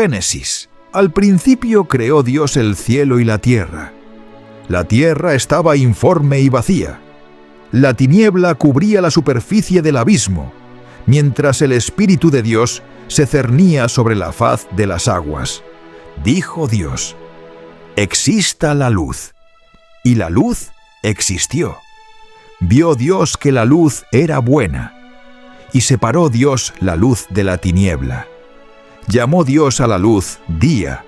Génesis. Al principio creó Dios el cielo y la tierra. La tierra estaba informe y vacía. La tiniebla cubría la superficie del abismo, mientras el Espíritu de Dios se cernía sobre la faz de las aguas. Dijo Dios: «Exista la luz». Y la luz existió. Vio Dios que la luz era buena, y separó Dios la luz de la tiniebla. Llamó Dios a la luz día,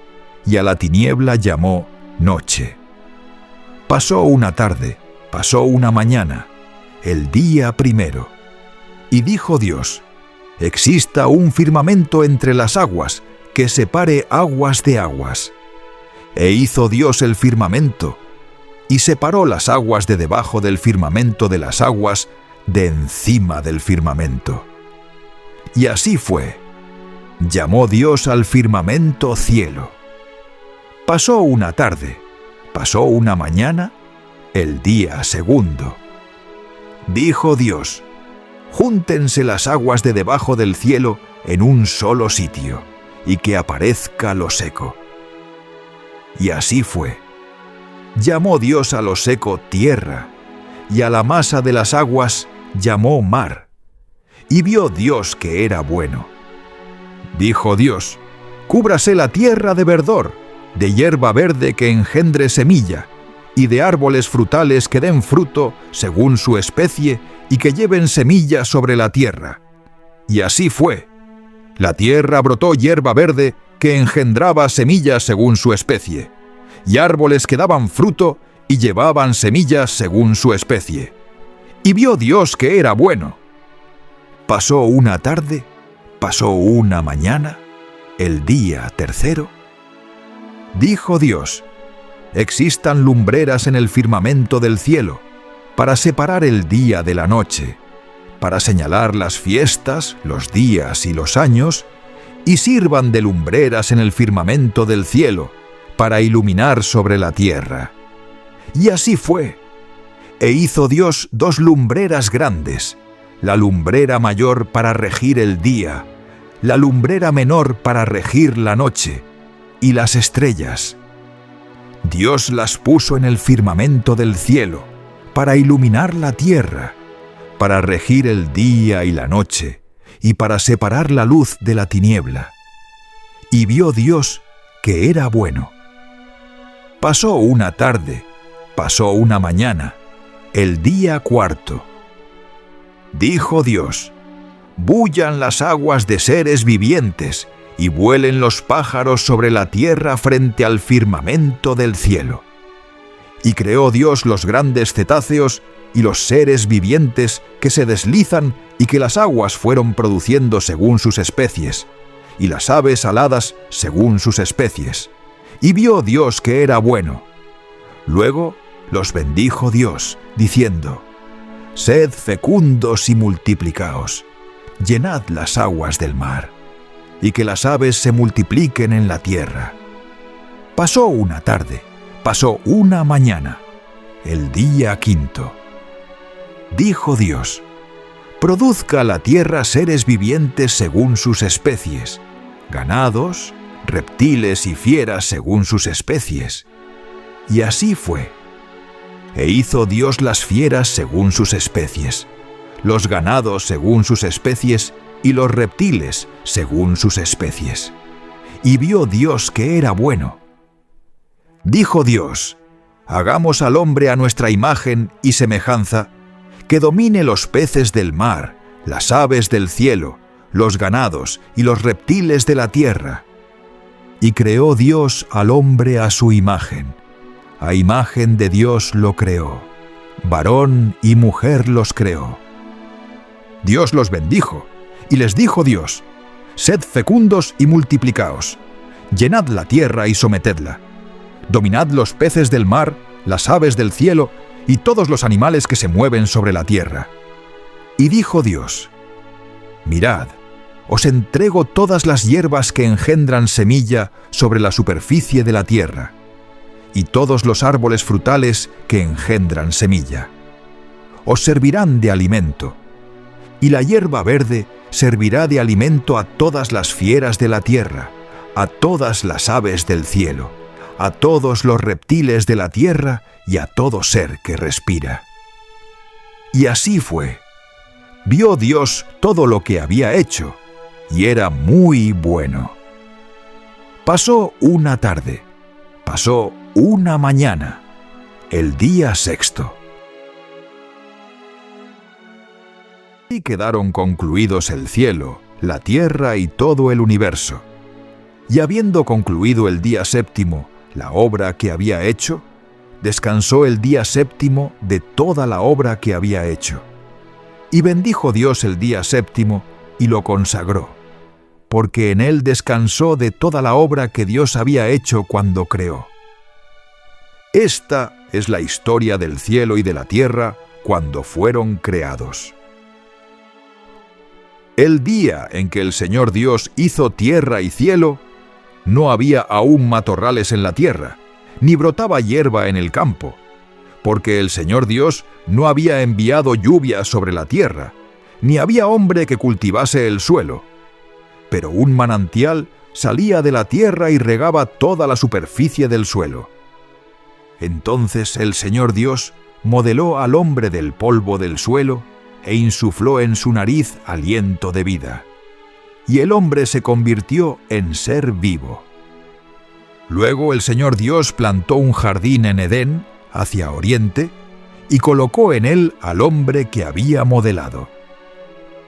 y a la tiniebla llamó noche. Pasó una tarde, pasó una mañana, el día primero. Y dijo Dios: «Exista un firmamento entre las aguas, que separe aguas de aguas». E hizo Dios el firmamento, y separó las aguas de debajo del firmamento de las aguas de encima del firmamento. Y así fue. Llamó Dios al firmamento cielo. Pasó una tarde, pasó una mañana, el día segundo. Dijo Dios: «Júntense las aguas de debajo del cielo en un solo sitio, y que aparezca lo seco». Y así fue. Llamó Dios a lo seco tierra, y a la masa de las aguas llamó mar. Y vio Dios que era bueno. Dijo Dios: «Cúbrase la tierra de verdor, de hierba verde que engendre semilla, y de árboles frutales que den fruto según su especie y que lleven semilla sobre la tierra». Y así fue. La tierra brotó hierba verde que engendraba semillas según su especie, y árboles que daban fruto y llevaban semillas según su especie. Y vio Dios que era bueno. Pasó una tarde, pasó una mañana, el día tercero. Dijo Dios: «Existan lumbreras en el firmamento del cielo, para separar el día de la noche, para señalar las fiestas, los días y los años, y sirvan de lumbreras en el firmamento del cielo, para iluminar sobre la tierra». Y así fue. E hizo Dios 2 lumbreras grandes, la lumbrera mayor para regir el día, la lumbrera menor para regir la noche, y las estrellas. Dios las puso en el firmamento del cielo, para iluminar la tierra, para regir el día y la noche, y para separar la luz de la tiniebla. Y vio Dios que era bueno. Pasó una tarde, pasó una mañana, el día cuarto. Dijo Dios: «Bullan las aguas de seres vivientes, y vuelen los pájaros sobre la tierra frente al firmamento del cielo». Y creó Dios los grandes cetáceos y los seres vivientes que se deslizan y que las aguas fueron produciendo según sus especies, y las aves aladas según sus especies. Y vio Dios que era bueno. Luego los bendijo Dios, diciendo: «Sed fecundos y multiplicaos, llenad las aguas del mar, y que las aves se multipliquen en la tierra». Pasó una tarde, pasó una mañana, el día quinto. Dijo Dios: «Produzca la tierra seres vivientes según sus especies, ganados, reptiles y fieras según sus especies». Y así fue. E hizo Dios las fieras según sus especies, los ganados según sus especies y los reptiles según sus especies. Y vio Dios que era bueno. Dijo Dios: «Hagamos al hombre a nuestra imagen y semejanza, que domine los peces del mar, las aves del cielo, los ganados y los reptiles de la tierra». Y creó Dios al hombre a su imagen. A imagen de Dios lo creó. Varón y mujer los creó. Dios los bendijo, y les dijo Dios: «Sed fecundos y multiplicaos, llenad la tierra y sometedla. Dominad los peces del mar, las aves del cielo, y todos los animales que se mueven sobre la tierra». Y dijo Dios: «Mirad, os entrego todas las hierbas que engendran semilla sobre la superficie de la tierra, y todos los árboles frutales que engendran semilla. Os servirán de alimento, y la hierba verde servirá de alimento a todas las fieras de la tierra, a todas las aves del cielo, a todos los reptiles de la tierra y a todo ser que respira. Y así fue. Vio Dios todo lo que había hecho, y era muy bueno. Pasó una tarde, pasó una mañana, el día sexto. Y quedaron concluidos el cielo, la tierra y todo el universo. Y habiendo concluido el día séptimo la obra que había hecho, descansó el día séptimo de toda la obra que había hecho. Y bendijo Dios el día séptimo y lo consagró, porque en él descansó de toda la obra que Dios había hecho cuando creó. Esta es la historia del cielo y de la tierra cuando fueron creados. El día en que el Señor Dios hizo tierra y cielo, no había aún matorrales en la tierra, ni brotaba hierba en el campo, porque el Señor Dios no había enviado lluvia sobre la tierra, ni había hombre que cultivase el suelo. Pero un manantial salía de la tierra y regaba toda la superficie del suelo. Entonces el Señor Dios modeló al hombre del polvo del suelo e insufló en su nariz aliento de vida. Y el hombre se convirtió en ser vivo. Luego el Señor Dios plantó un jardín en Edén, hacia oriente, y colocó en él al hombre que había modelado.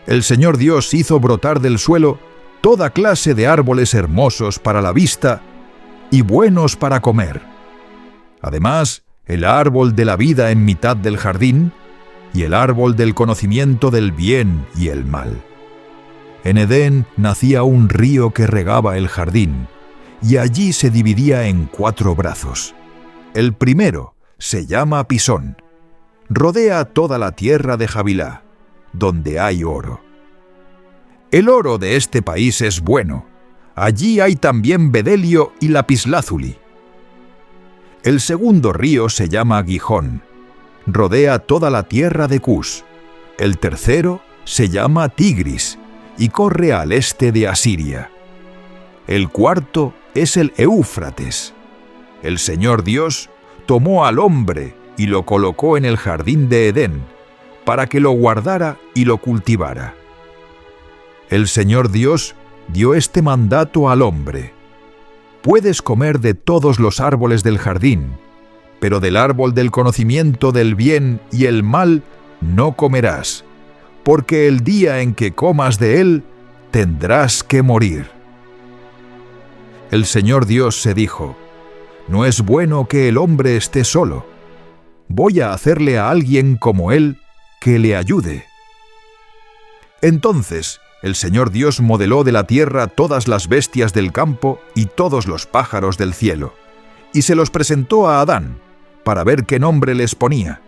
El Señor Dios hizo brotar del suelo toda clase de árboles hermosos para la vista y buenos para comer. Además, el árbol de la vida en mitad del jardín y el árbol del conocimiento del bien y el mal. En Edén nacía un río que regaba el jardín, y allí se dividía en 4 brazos. El primero se llama Pisón. Rodea toda la tierra de Havilá, donde hay oro. El oro de este país es bueno. Allí hay también bedelio y lapislázuli. El segundo río se llama Gihón. Rodea toda la tierra de Cus. El tercero se llama Tigris y corre al este de Asiria. El cuarto es el Éufrates. El Señor Dios tomó al hombre y lo colocó en el jardín de Edén, para que lo guardara y lo cultivara. El Señor Dios dio este mandato al hombre: puedes comer de todos los árboles del jardín, pero del árbol del conocimiento del bien y el mal no comerás, porque el día en que comas de él tendrás que morir. El Señor Dios se dijo: no es bueno que el hombre esté solo. Voy a hacerle a alguien como él que le ayude. Entonces el Señor Dios modeló de la tierra todas las bestias del campo y todos los pájaros del cielo, y se los presentó a Adán, para ver qué nombre les ponía,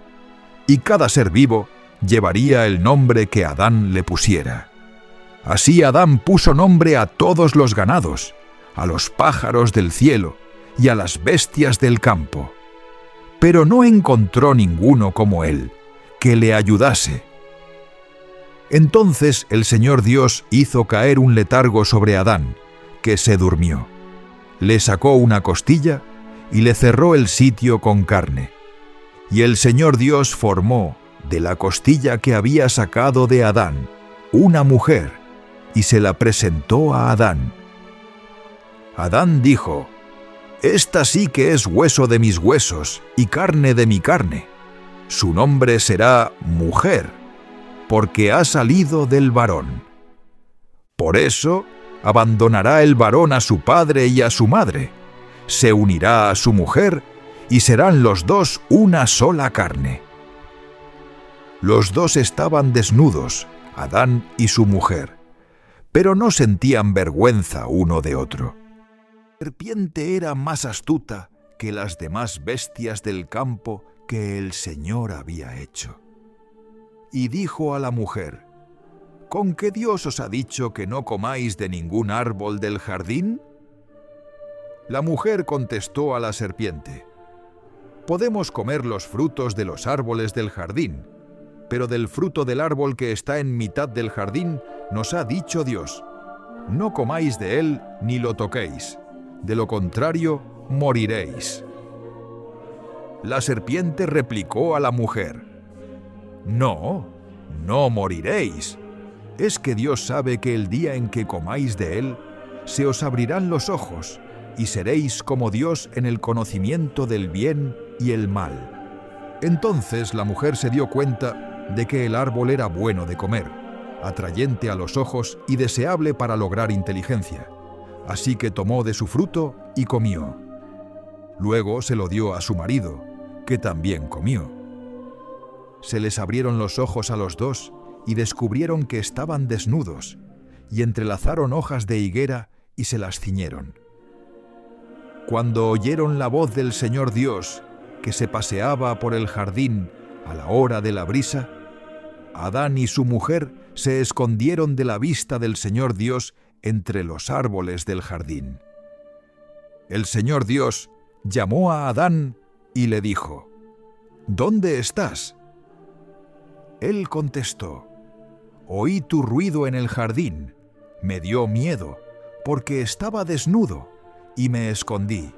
y cada ser vivo llevaría el nombre que Adán le pusiera. Así Adán puso nombre a todos los ganados, a los pájaros del cielo y a las bestias del campo. Pero no encontró ninguno como él, que le ayudase. Entonces el Señor Dios hizo caer un letargo sobre Adán, que se durmió. Le sacó una costilla y le cerró el sitio con carne. Y el Señor Dios formó, de la costilla que había sacado de Adán, una mujer, y se la presentó a Adán. Adán dijo: esta sí que es hueso de mis huesos y carne de mi carne. Su nombre será mujer, porque ha salido del varón. Por eso abandonará el varón a su padre y a su madre, se unirá a su mujer y serán los dos una sola carne. Los dos estaban desnudos, Adán y su mujer, pero no sentían vergüenza uno de otro. La serpiente era más astuta que las demás bestias del campo que el Señor había hecho. Y dijo a la mujer: ¿con qué Dios os ha dicho que no comáis de ningún árbol del jardín? La mujer contestó a la serpiente: podemos comer los frutos de los árboles del jardín, pero del fruto del árbol que está en mitad del jardín nos ha dicho Dios: no comáis de él ni lo toquéis, de lo contrario moriréis. La serpiente replicó a la mujer: No, no moriréis. Es que Dios sabe que el día en que comáis de él, se os abrirán los ojos, y seréis como Dios en el conocimiento del bien y el mal. Entonces la mujer se dio cuenta de que el árbol era bueno de comer, atrayente a los ojos y deseable para lograr inteligencia. Así que tomó de su fruto y comió. Luego se lo dio a su marido, que también comió. Se les abrieron los ojos a los dos y descubrieron que estaban desnudos, y entrelazaron hojas de higuera y se las ciñeron. Cuando oyeron la voz del Señor Dios, que se paseaba por el jardín a la hora de la brisa, Adán y su mujer se escondieron de la vista del Señor Dios entre los árboles del jardín. El Señor Dios llamó a Adán y le dijo: ¿Dónde estás? Él contestó: Oí tu ruido en el jardín, me dio miedo, porque estaba desnudo, y me escondí.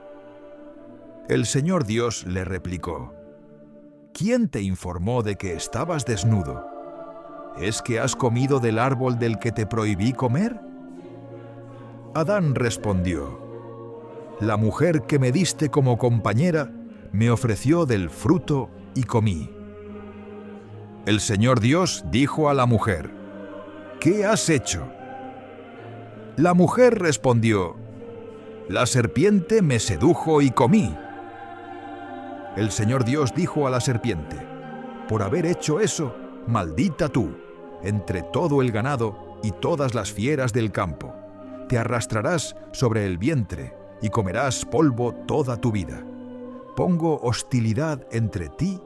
El Señor Dios le replicó: ¿Quién te informó de que estabas desnudo? ¿Es que has comido del árbol del que te prohibí comer? Adán respondió: La mujer que me diste como compañera me ofreció del fruto y comí. El Señor Dios dijo a la mujer: ¿Qué has hecho? La mujer respondió: La serpiente me sedujo y comí. El Señor Dios dijo a la serpiente: Por haber hecho eso, maldita tú, entre todo el ganado y todas las fieras del campo. Te arrastrarás sobre el vientre y comerás polvo toda tu vida. Pongo hostilidad entre ti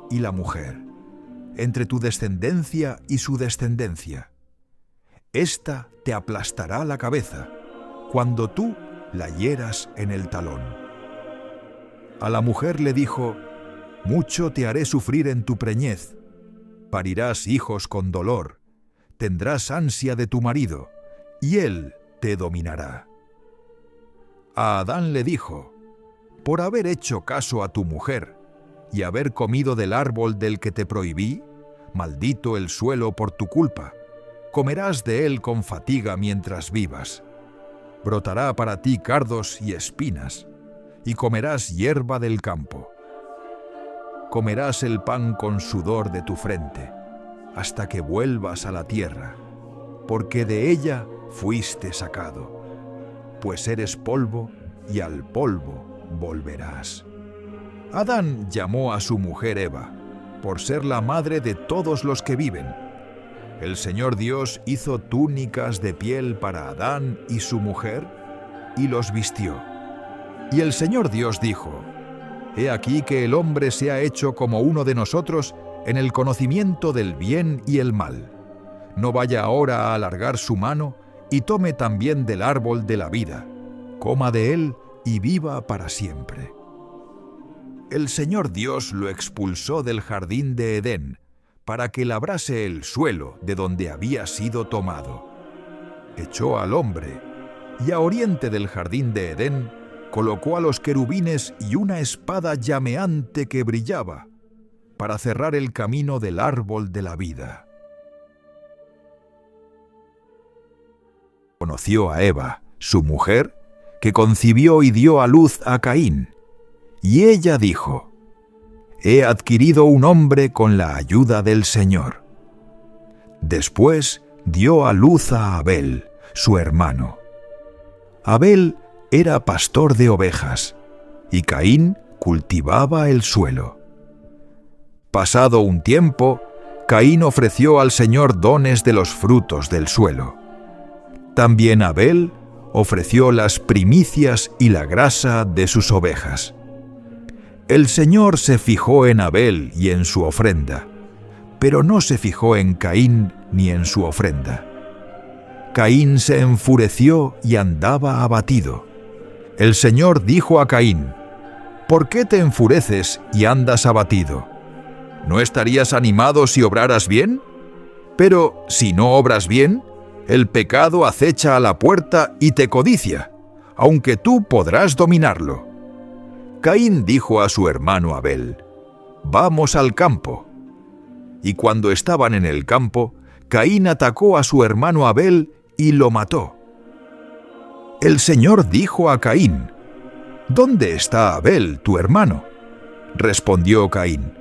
y la mujer, entre tu descendencia y su descendencia. Esta te aplastará la cabeza, cuando tú la hieras en el talón. A la mujer le dijo: Mucho te haré sufrir en tu preñez. Parirás hijos con dolor, tendrás ansia de tu marido, y él te dominará. A Adán le dijo: Por haber hecho caso a tu mujer y haber comido del árbol del que te prohibí, maldito el suelo por tu culpa. Comerás de él con fatiga mientras vivas. Brotará para ti cardos y espinas, y comerás hierba del campo. Comerás el pan con sudor de tu frente, hasta que vuelvas a la tierra, porque de ella fuiste sacado, pues eres polvo y al polvo volverás. Adán llamó a su mujer Eva, por ser la madre de todos los que viven. El Señor Dios hizo túnicas de piel para Adán y su mujer, y los vistió. Y el Señor Dios dijo: He aquí que el hombre se ha hecho como uno de nosotros en el conocimiento del bien y el mal. No vaya ahora a alargar su mano y tome también del árbol de la vida, coma de él y viva para siempre. El Señor Dios lo expulsó del jardín de Edén, para que labrase el suelo de donde había sido tomado. Echó al hombre, y a oriente del jardín de Edén colocó a los querubines y una espada llameante que brillaba, para cerrar el camino del árbol de la vida. Conoció a Eva, su mujer, que concibió y dio a luz a Caín, y ella dijo: He adquirido un hombre con la ayuda del Señor. Después dio a luz a Abel, su hermano. Abel era pastor de ovejas, y Caín cultivaba el suelo. Pasado un tiempo, Caín ofreció al Señor dones de los frutos del suelo. También Abel ofreció las primicias y la grasa de sus ovejas. El Señor se fijó en Abel y en su ofrenda, pero no se fijó en Caín ni en su ofrenda. Caín se enfureció y andaba abatido. El Señor dijo a Caín: ¿Por qué te enfureces y andas abatido? ¿No estarías animado si obraras bien? Pero si no obras bien, El pecado acecha a la puerta y te codicia, aunque tú podrás dominarlo. Caín dijo a su hermano Abel: «Vamos al campo». Y cuando estaban en el campo, Caín atacó a su hermano Abel y lo mató. El Señor dijo a Caín: «¿Dónde está Abel, tu hermano?». Respondió Caín: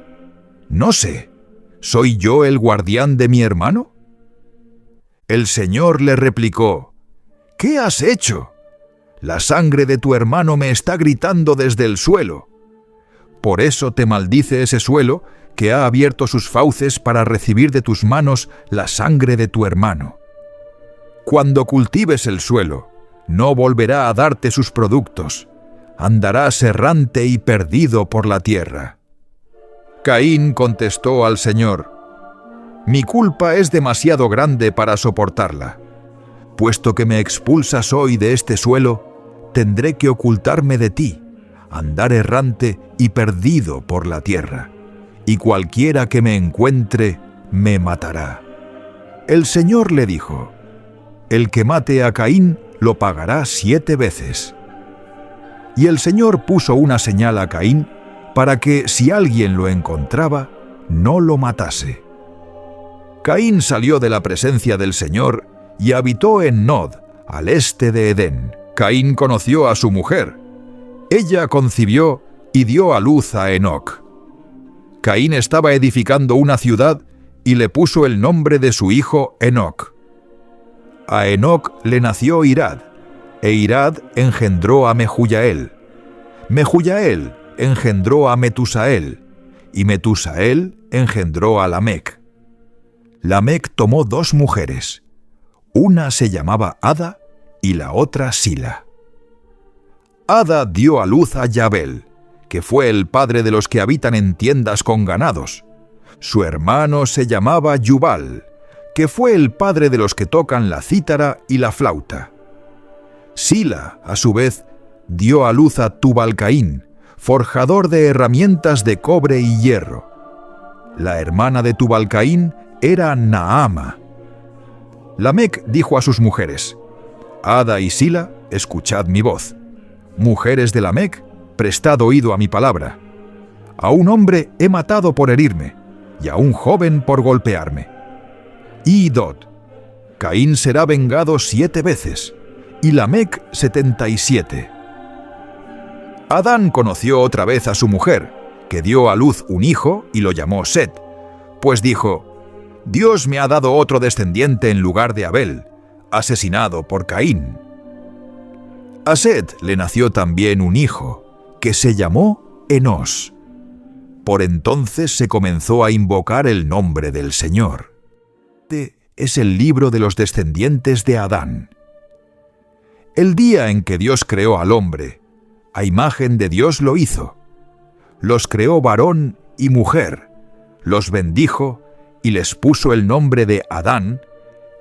«No sé, ¿soy yo el guardián de mi hermano?». El Señor le replicó: «¿Qué has hecho? La sangre de tu hermano me está gritando desde el suelo. Por eso te maldice ese suelo que ha abierto sus fauces para recibir de tus manos la sangre de tu hermano. Cuando cultives el suelo, no volverá a darte sus productos, andarás errante y perdido por la tierra». Caín contestó al Señor: «Mi culpa es demasiado grande para soportarla. Puesto que me expulsas hoy de este suelo, tendré que ocultarme de ti, andar errante y perdido por la tierra, y cualquiera que me encuentre me matará». El Señor le dijo: «El que mate a Caín lo pagará 7 veces». Y el Señor puso una señal a Caín para que, si alguien lo encontraba, no lo matase. Caín salió de la presencia del Señor y habitó en Nod, al este de Edén. Caín conoció a su mujer. Ella concibió y dio a luz a Enoc. Caín estaba edificando una ciudad y le puso el nombre de su hijo Enoc. A Enoc le nació Irad, e Irad engendró a Mehujael. Mehujael engendró a Metusael, y Metusael engendró a Lamec. Lamec tomó 2 mujeres. Una se llamaba Ada y la otra Sila. Ada dio a luz a Yabel, que fue el padre de los que habitan en tiendas con ganados. Su hermano se llamaba Yubal, que fue el padre de los que tocan la cítara y la flauta. Sila, a su vez, dio a luz a Tubal-Caín, forjador de herramientas de cobre y hierro. La hermana de Tubal-Caín era Naama. Lamec dijo a sus mujeres: «Ada y Sila, escuchad mi voz. Mujeres de Lamec, prestad oído a mi palabra. A un hombre he matado por herirme, y a un joven por golpearme. Idod, Caín será vengado 7 veces, y Lamec 77. Adán conoció otra vez a su mujer, que dio a luz un hijo y lo llamó Set, pues dijo: «Dios me ha dado otro descendiente en lugar de Abel, asesinado por Caín». A Set le nació también un hijo, que se llamó Enós. Por entonces se comenzó a invocar el nombre del Señor. Este es el libro de los descendientes de Adán. El día en que Dios creó al hombre, a imagen de Dios lo hizo. Los creó varón y mujer, los bendijo y les puso el nombre de Adán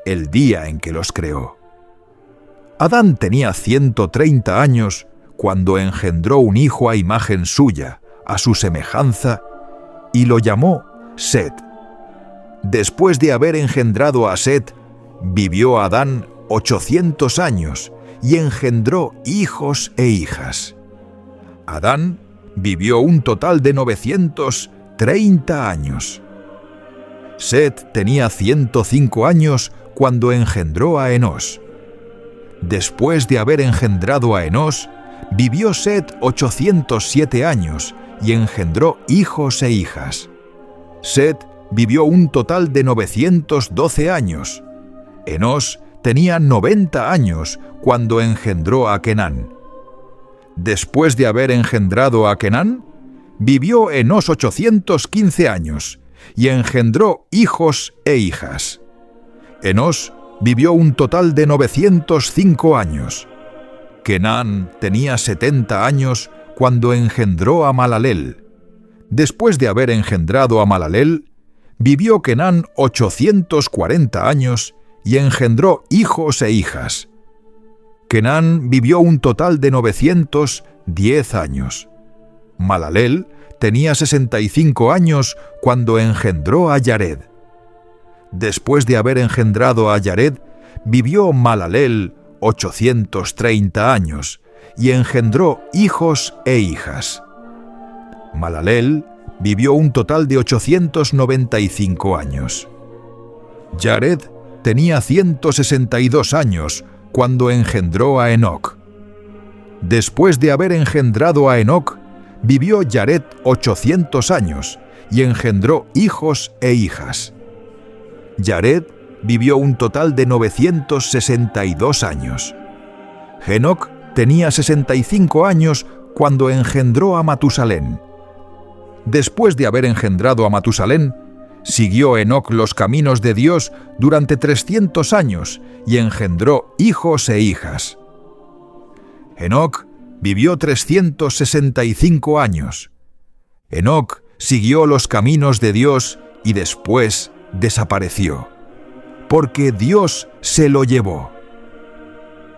el día en que los creó. Adán tenía 130 años cuando engendró un hijo a imagen suya, a su semejanza, y lo llamó Set. Después de haber engendrado a Set, vivió Adán 800 años y engendró hijos e hijas. Adán vivió un total de 930 años. Set tenía 105 años cuando engendró a Enós. Después de haber engendrado a Enós, vivió Set 807 años y engendró hijos e hijas. Set vivió un total de 912 años. Enós tenía 90 años cuando engendró a Kenán. Después de haber engendrado a Kenán, vivió Enós 815 años y engendró hijos e hijas. Enós vivió un total de 905 años. Kenán tenía 70 años cuando engendró a Malaleel. Después de haber engendrado a Malaleel, vivió Kenán 840 años y engendró hijos e hijas. Kenán vivió un total de 910 años. Malaleel tenía 65 años cuando engendró a Yared. Después de haber engendrado a Yared, vivió Malaleel 830 años y engendró hijos e hijas. Malaleel vivió un total de 895 años. Jared tenía 162 años cuando engendró a Enoc. Después de haber engendrado a Enoc, vivió Jared 800 años y engendró hijos e hijas. Jared vivió un total de 962 años. Enoc tenía 65 años cuando engendró a Matusalén. Después de haber engendrado a Matusalén, siguió Enoc los caminos de Dios durante 300 años y engendró hijos e hijas. Enoc vivió 365 años. Enoc siguió los caminos de Dios y después desapareció, porque Dios se lo llevó.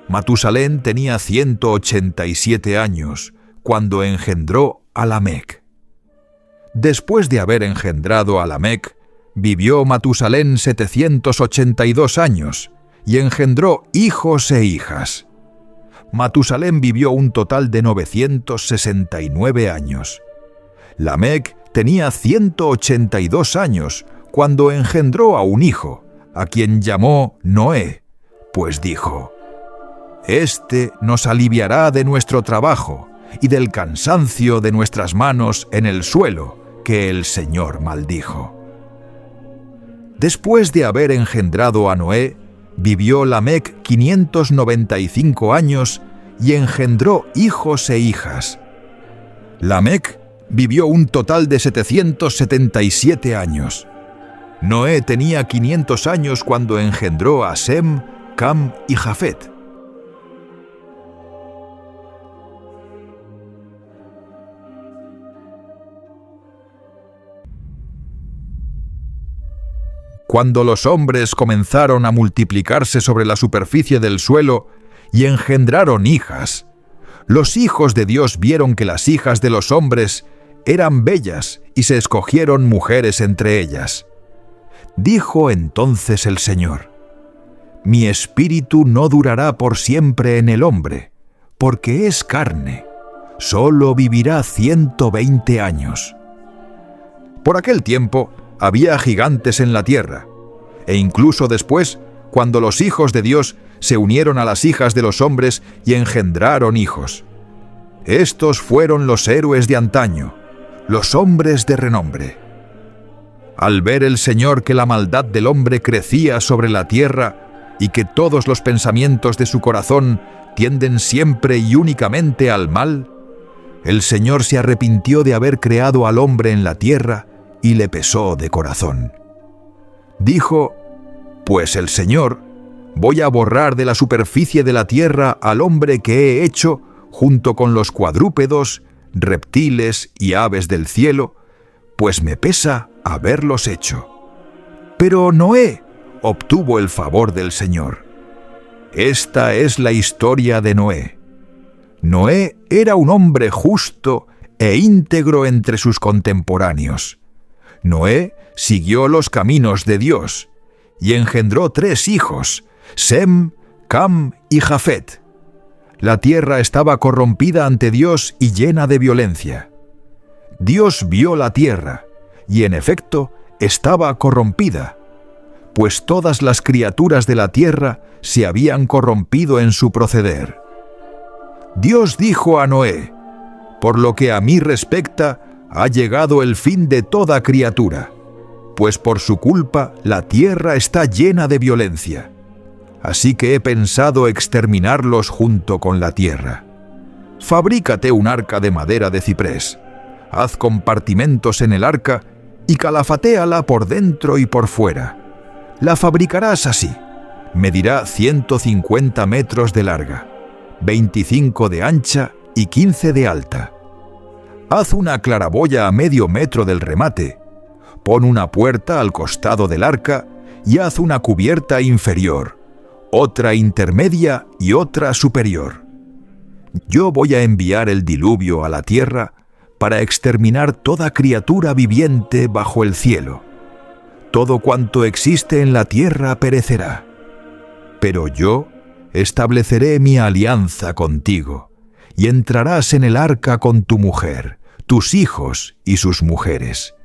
Matusalén tenía 187 años cuando engendró a Lamec. Después de haber engendrado a Lamec, vivió Matusalén 782 años y engendró hijos e hijas. Matusalén vivió un total de 969 años. Lamec tenía 182 años cuando engendró a un hijo, a quien llamó Noé, pues dijo: «Este nos aliviará de nuestro trabajo y del cansancio de nuestras manos en el suelo que el Señor maldijo». Después de haber engendrado a Noé, vivió Lamec 595 años y engendró hijos e hijas. Lamec vivió un total de 777 años. Noé tenía 500 años cuando engendró a Sem, Cam y Jafet. Cuando los hombres comenzaron a multiplicarse sobre la superficie del suelo y engendraron hijas, los hijos de Dios vieron que las hijas de los hombres eran bellas y se escogieron mujeres entre ellas. Dijo entonces el Señor: «Mi espíritu no durará por siempre en el hombre, porque es carne, solo vivirá 120 años». Por aquel tiempo había gigantes en la tierra, e incluso después, cuando los hijos de Dios se unieron a las hijas de los hombres y engendraron hijos. Estos fueron los héroes de antaño, los hombres de renombre. Al ver el Señor que la maldad del hombre crecía sobre la tierra y que todos los pensamientos de su corazón tienden siempre y únicamente al mal, el Señor se arrepintió de haber creado al hombre en la tierra y le pesó de corazón. Dijo: «Pues el Señor, voy a borrar de la superficie de la tierra al hombre que he hecho, junto con los cuadrúpedos, reptiles y aves del cielo, pues me pesa haberlos hecho». Pero Noé obtuvo el favor del Señor. Esta es la historia de Noé. Noé era un hombre justo e íntegro entre sus contemporáneos. Noé siguió los caminos de Dios y engendró 3 hijos, Sem, Cam y Jafet. La tierra estaba corrompida ante Dios y llena de violencia. Dios vio la tierra y en efecto estaba corrompida, pues todas las criaturas de la tierra se habían corrompido en su proceder. Dios dijo a Noé: «Por lo que a mí respecta, ha llegado el fin de toda criatura, pues por su culpa la tierra está llena de violencia. Así que he pensado exterminarlos junto con la tierra. Fabrícate un arca de madera de ciprés, haz compartimentos en el arca y calafatéala por dentro y por fuera. La fabricarás así. Medirá 150 metros de larga, 25 de ancha y 15 de alta. Haz una claraboya a medio metro del remate, pon una puerta al costado del arca y haz una cubierta inferior, otra intermedia y otra superior. Yo voy a enviar el diluvio a la tierra para exterminar toda criatura viviente bajo el cielo. Todo cuanto existe en la tierra perecerá. Pero yo estableceré mi alianza contigo, y entrarás en el arca con tu mujer, tus hijos y sus mujeres.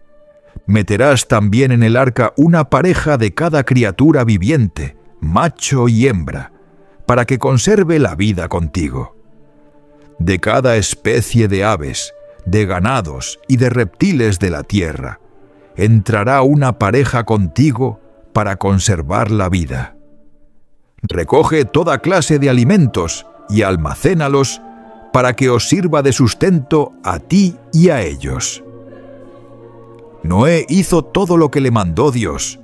Meterás también en el arca una pareja de cada criatura viviente, macho y hembra, para que conserve la vida contigo. De cada especie de aves, de ganados y de reptiles de la tierra, entrará una pareja contigo para conservar la vida. Recoge toda clase de alimentos y almacénalos para que os sirva de sustento a ti y a ellos. Noé hizo todo lo que le mandó Dios.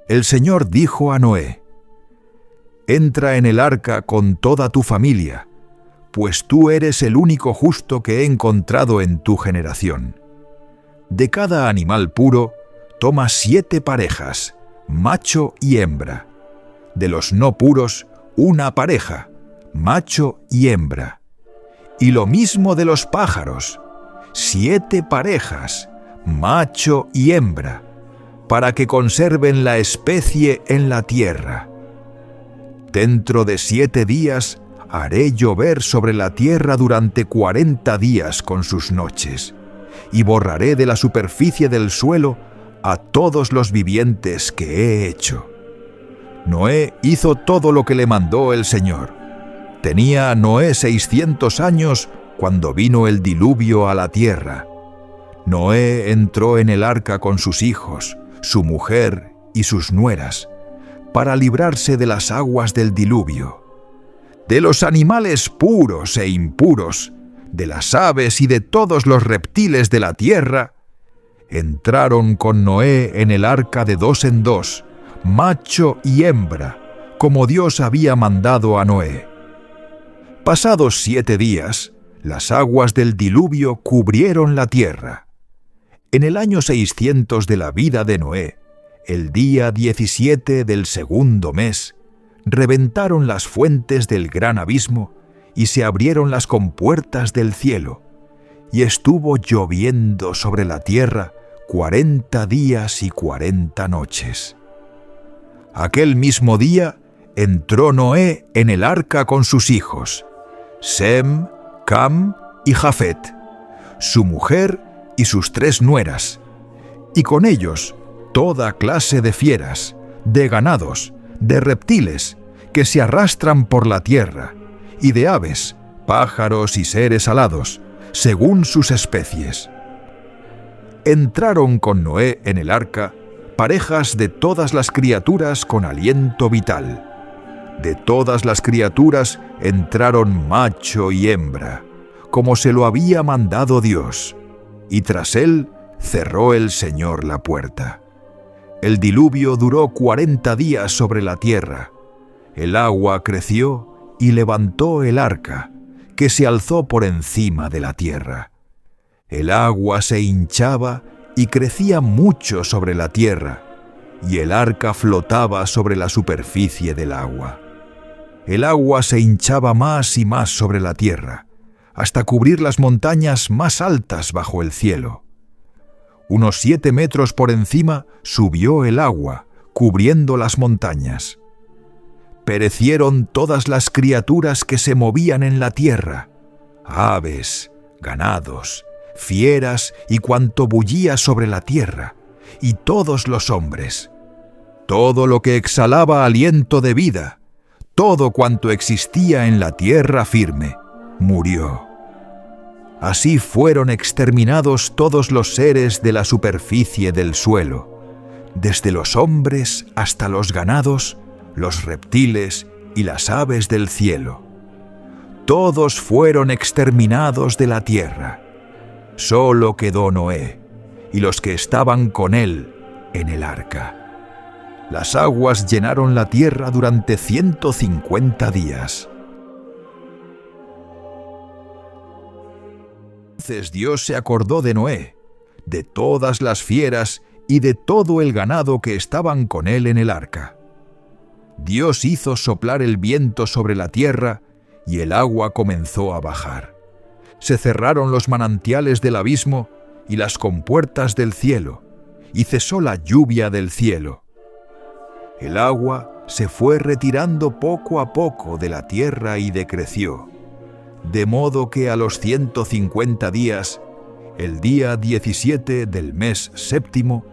El Señor dijo a Noé: «Entra en el arca con toda tu familia, pues tú eres el único justo que he encontrado en tu generación. De cada animal puro, toma 7 parejas, macho y hembra. De los no puros, una pareja, macho y hembra. Y lo mismo de los pájaros, 7 parejas, macho y hembra, para que conserven la especie en la tierra. Dentro de 7 días haré llover sobre la tierra durante 40 días con sus noches, y borraré de la superficie del suelo a todos los vivientes que he hecho». Noé hizo todo lo que le mandó el Señor. Tenía Noé 600 años cuando vino el diluvio a la tierra. Noé entró en el arca con sus hijos, su mujer y sus nueras, para librarse de las aguas del diluvio. De los animales puros e impuros, de las aves y de todos los reptiles de la tierra, entraron con Noé en el arca de 2 en 2, macho y hembra, como Dios había mandado a Noé. Pasados 7 días, las aguas del diluvio cubrieron la tierra. En el año 600 de la vida de Noé, el día 17 del segundo mes, reventaron las fuentes del gran abismo y se abrieron las compuertas del cielo, y estuvo lloviendo sobre la tierra 40 días y 40 noches. Aquel mismo día entró Noé en el arca con sus hijos, Sem, Cam y Jafet, su mujer y sus 3 nueras, y con ellos toda clase de fieras, de ganados, de reptiles que se arrastran por la tierra, y de aves, pájaros y seres alados, según sus especies. Entraron con Noé en el arca parejas de todas las criaturas con aliento vital. De todas las criaturas entraron macho y hembra, como se lo había mandado Dios, y tras él cerró el Señor la puerta. El diluvio duró 40 días sobre la tierra. El agua creció y levantó el arca, que se alzó por encima de la tierra. El agua se hinchaba y crecía mucho sobre la tierra, y el arca flotaba sobre la superficie del agua. El agua se hinchaba más y más sobre la tierra, hasta cubrir las montañas más altas bajo el cielo. Unos 7 metros por encima subió el agua, cubriendo las montañas. Perecieron todas las criaturas que se movían en la tierra, aves, ganados, fieras y cuanto bullía sobre la tierra, y todos los hombres. Todo lo que exhalaba aliento de vida, todo cuanto existía en la tierra firme, murió. Así fueron exterminados todos los seres de la superficie del suelo, desde los hombres hasta los ganados, los reptiles y las aves del cielo. Todos fueron exterminados de la tierra. Solo quedó Noé y los que estaban con él en el arca. Las aguas llenaron la tierra durante 150 días. Entonces Dios se acordó de Noé, de todas las fieras y de todo el ganado que estaban con él en el arca. Dios hizo soplar el viento sobre la tierra y el agua comenzó a bajar. Se cerraron los manantiales del abismo y las compuertas del cielo, y cesó la lluvia del cielo. El agua se fue retirando poco a poco de la tierra y decreció, de modo que a los 150 días, el día 17 del mes séptimo,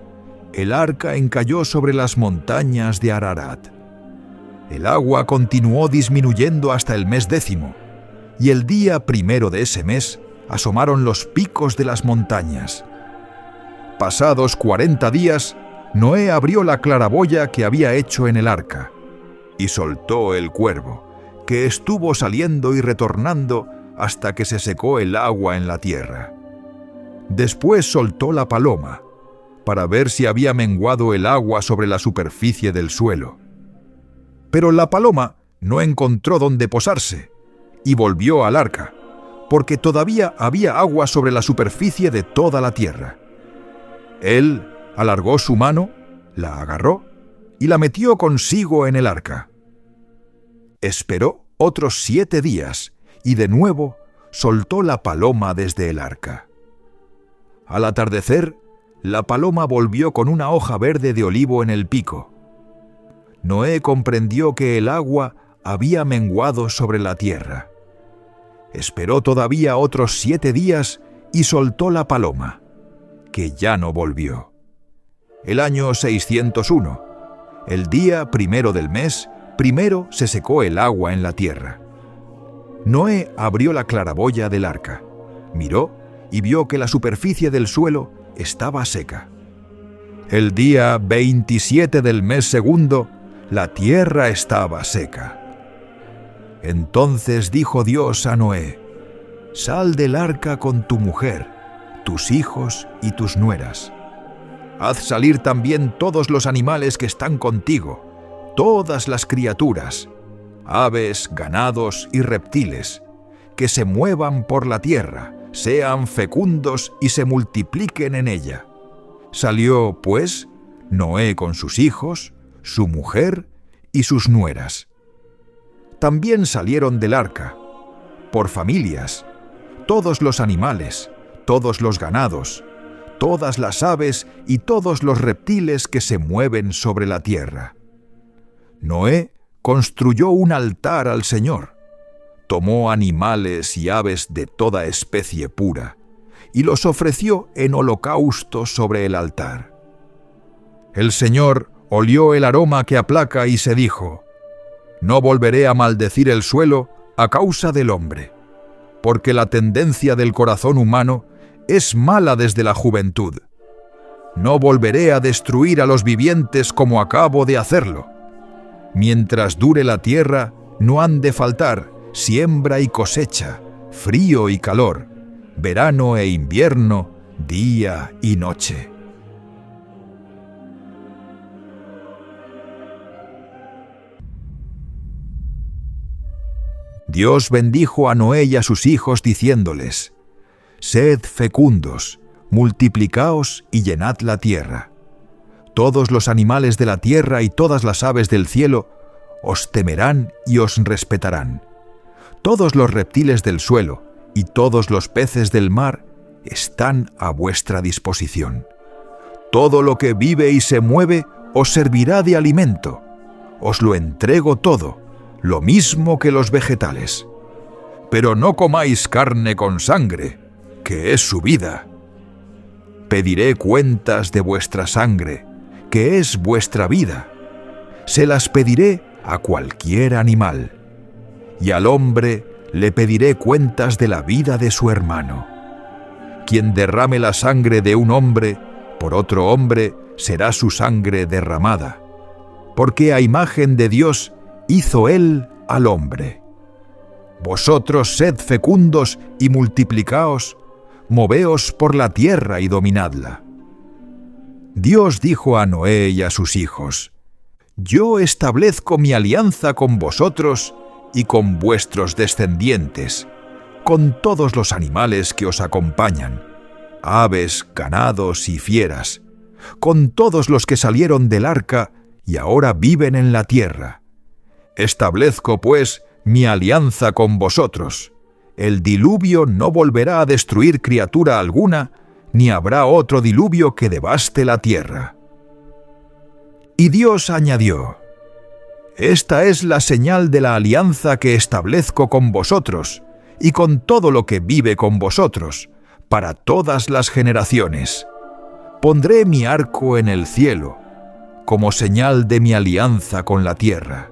el arca encalló sobre las montañas de Ararat. El agua continuó disminuyendo hasta el mes 10, y el día 1 de ese mes asomaron los picos de las montañas. Pasados 40 días, Noé abrió la claraboya que había hecho en el arca, y soltó el cuervo, que estuvo saliendo y retornando hasta que se secó el agua en la tierra. Después soltó la paloma, para ver si había menguado el agua sobre la superficie del suelo. Pero la paloma no encontró dónde posarse, y volvió al arca, porque todavía había agua sobre la superficie de toda la tierra. Él alargó su mano, la agarró y la metió consigo en el arca. Esperó otros 7 días y de nuevo soltó la paloma desde el arca. Al atardecer, la paloma volvió con una hoja verde de olivo en el pico. Noé comprendió que el agua había menguado sobre la tierra. Esperó todavía otros 7 días y soltó la paloma, que ya no volvió. El año 601, el día 1 del mes, primero se secó el agua en la tierra. Noé abrió la claraboya del arca, miró y vio que la superficie del suelo estaba seca. El día 27 del mes segundo, la tierra estaba seca. Entonces dijo Dios a Noé: «Sal del arca con tu mujer, tus hijos y tus nueras. Haz salir también todos los animales que están contigo, todas las criaturas, aves, ganados y reptiles, que se muevan por la tierra, sean fecundos y se multipliquen en ella». Salió, pues, Noé con sus hijos, su mujer y sus nueras. También salieron del arca, por familias, todos los animales, todos los ganados, todas las aves y todos los reptiles que se mueven sobre la tierra. Noé construyó un altar al Señor, tomó animales y aves de toda especie pura, y los ofreció en holocausto sobre el altar. El Señor olió el aroma que aplaca y se dijo: «No volveré a maldecir el suelo a causa del hombre, porque la tendencia del corazón humano es mala desde la juventud. No volveré a destruir a los vivientes como acabo de hacerlo. Mientras dure la tierra, no han de faltar siembra y cosecha, frío y calor, verano e invierno, día y noche». Dios bendijo a Noé y a sus hijos diciéndoles: «Sed fecundos, multiplicaos y llenad la tierra. Todos los animales de la tierra y todas las aves del cielo os temerán y os respetarán. Todos los reptiles del suelo y todos los peces del mar están a vuestra disposición. Todo lo que vive y se mueve os servirá de alimento. Os lo entrego todo, lo mismo que los vegetales. Pero no comáis carne con sangre, que es su vida. Pediré cuentas de vuestra sangre, que es vuestra vida. Se las pediré a cualquier animal. Y al hombre le pediré cuentas de la vida de su hermano. Quien derrame la sangre de un hombre, por otro hombre será su sangre derramada. Porque a imagen de Dios hizo él al hombre. Vosotros sed fecundos y multiplicaos, moveos por la tierra y dominadla». Dios dijo a Noé y a sus hijos: «Yo establezco mi alianza con vosotros y con vuestros descendientes, con todos los animales que os acompañan, aves, ganados y fieras, con todos los que salieron del arca y ahora viven en la tierra. Establezco, pues, mi alianza con vosotros. El diluvio no volverá a destruir criatura alguna ni habrá otro diluvio que devaste la tierra. Y Dios añadió: Esta es la señal de la alianza que establezco con vosotros y con todo lo que vive con vosotros, para todas las generaciones. Pondré mi arco en el cielo, como señal de mi alianza con la tierra.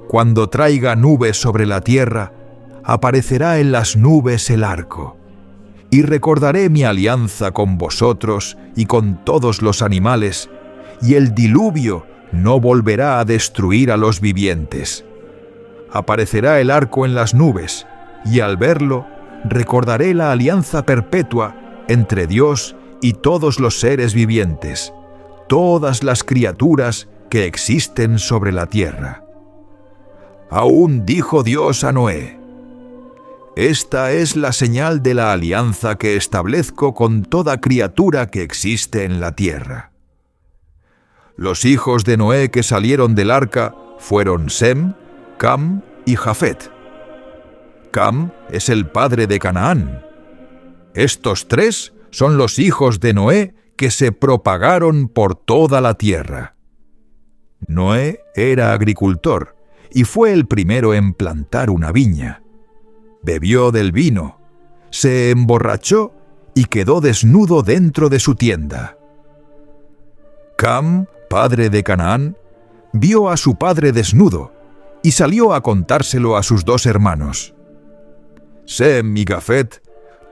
Cuando traiga nubes sobre la tierra, aparecerá en las nubes el arco, y recordaré mi alianza con vosotros y con todos los animales, y el diluvio no volverá a destruir a los vivientes. Aparecerá el arco en las nubes, y al verlo, recordaré la alianza perpetua entre Dios y todos los seres vivientes, todas las criaturas que existen sobre la tierra. Aún dijo Dios a Noé: Esta es la señal de la alianza que establezco con toda criatura que existe en la tierra. Los hijos de Noé que salieron del arca fueron Sem, Cam y Jafet. Cam es el padre de Canaán. Estos tres son los hijos de Noé que se propagaron por toda la tierra. Noé era agricultor y fue el primero en plantar una viña. Bebió del vino, se emborrachó y quedó desnudo dentro de su tienda. Cam, padre de Canaán, vio a su padre desnudo y salió a contárselo a sus dos hermanos. Sem y Jafet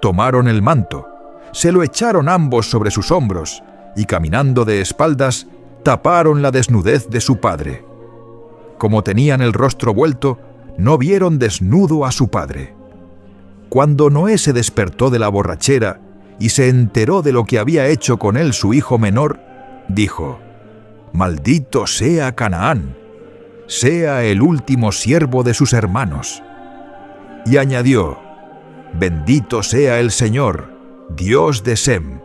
tomaron el manto, se lo echaron ambos sobre sus hombros y caminando de espaldas taparon la desnudez de su padre. Como tenían el rostro vuelto, no vieron desnudo a su padre. Cuando Noé se despertó de la borrachera y se enteró de lo que había hecho con él su hijo menor, dijo: «Maldito sea Canaán, sea el último siervo de sus hermanos». Y añadió: «Bendito sea el Señor, Dios de Sem,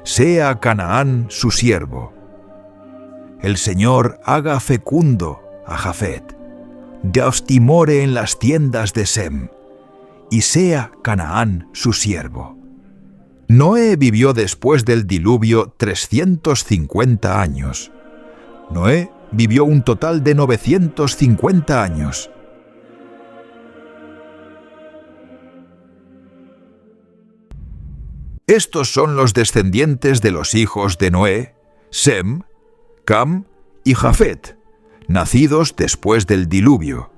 sea Canaán su siervo. El Señor haga fecundo a Jafet, Dios more en las tiendas de Sem, y sea Canaán su siervo». Noé vivió después del diluvio 350 años. Noé vivió un total de 950 años. Estos son los descendientes de los hijos de Noé, Sem, Cam y Jafet, nacidos después del diluvio.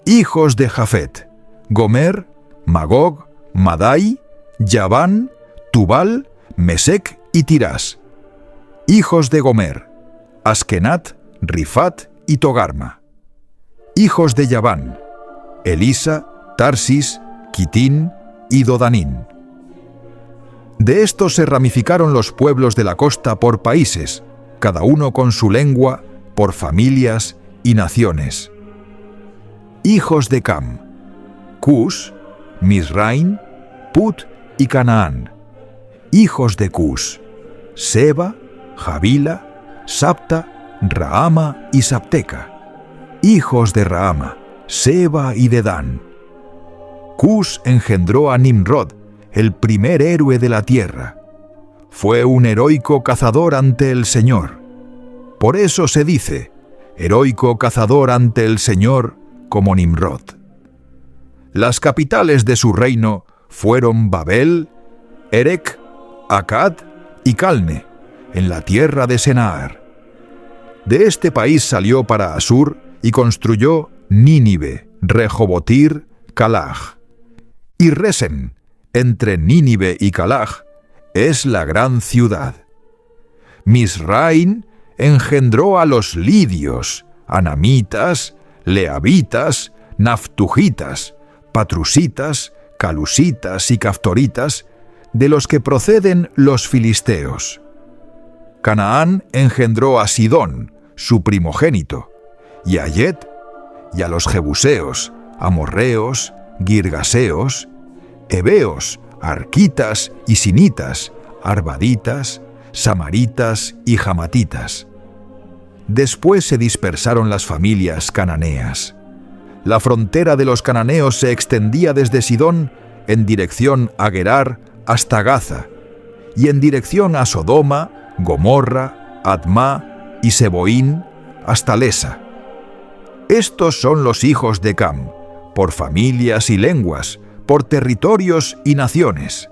Hijos de Jafet: Gomer, Magog, Madai, Yaván, Tubal, Mesec y Tirás. Hijos de Gomer: Askenat, Rifat y Togarma. Hijos de Yaván: Elisa, Tarsis, Quitín y Dodanín. De estos se ramificaron los pueblos de la costa por países, cada uno con su lengua, por familias y naciones. Hijos de Cam: Cus, Misraim, Put y Canaán. Hijos de Cus: Seba, Javila, Sabta, Raama y Sabteca. Hijos de Raama: Seba y Dedán. Cus engendró a Nimrod, el primer héroe de la tierra. Fue un heroico cazador ante el Señor. Por eso se dice: heroico cazador ante el Señor como Nimrod. Las capitales de su reino fueron Babel, Erec, Akkad y Calne, en la tierra de Senaar. De este país salió para Asur y construyó Nínive, Rehobotir, Calaj. Y Resen, entre Nínive y Calaj, es la gran ciudad. Misraim engendró a los lidios, anamitas, leabitas, naftujitas, patrusitas, calusitas y caftoritas, de los que proceden los filisteos. Canaán engendró a Sidón, su primogénito, y a Yet, y a los jebuseos, amorreos, girgaseos, heveos, arquitas y sinitas, arbaditas, samaritas y jamatitas. Después se dispersaron las familias cananeas. La frontera de los cananeos se extendía desde Sidón en dirección a Gerar hasta Gaza, y en dirección a Sodoma, Gomorra, Admá y Seboín, hasta Lesa. Estos son los hijos de Cam, por familias y lenguas, por territorios y naciones.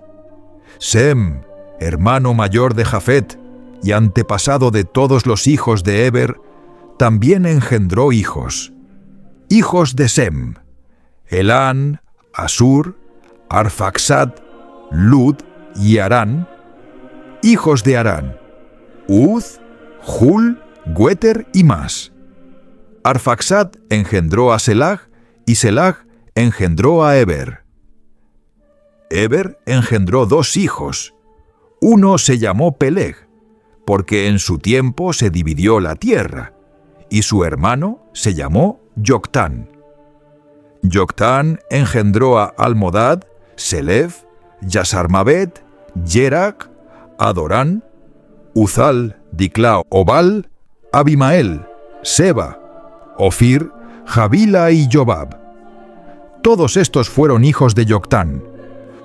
Sem, hermano mayor de Jafet y antepasado de todos los hijos de Eber, también engendró hijos. Hijos de Sem: Elán, Asur, Arfaxad, Lud y Arán. Hijos de Arán: Uz, Hul, Gueter y más. Arfaxad engendró a Selag, y Selag engendró a Eber. Eber engendró dos hijos. Uno se llamó Peleg, porque en su tiempo se dividió la tierra, y su hermano se llamó Joctán. Joctán engendró a Almodad, Selef, Yasarmabet, Jerak, Adorán, Uzal, Diclao, Obal, Abimael, Seba, Ofir, Javila y Jobab. Todos estos fueron hijos de Joctán.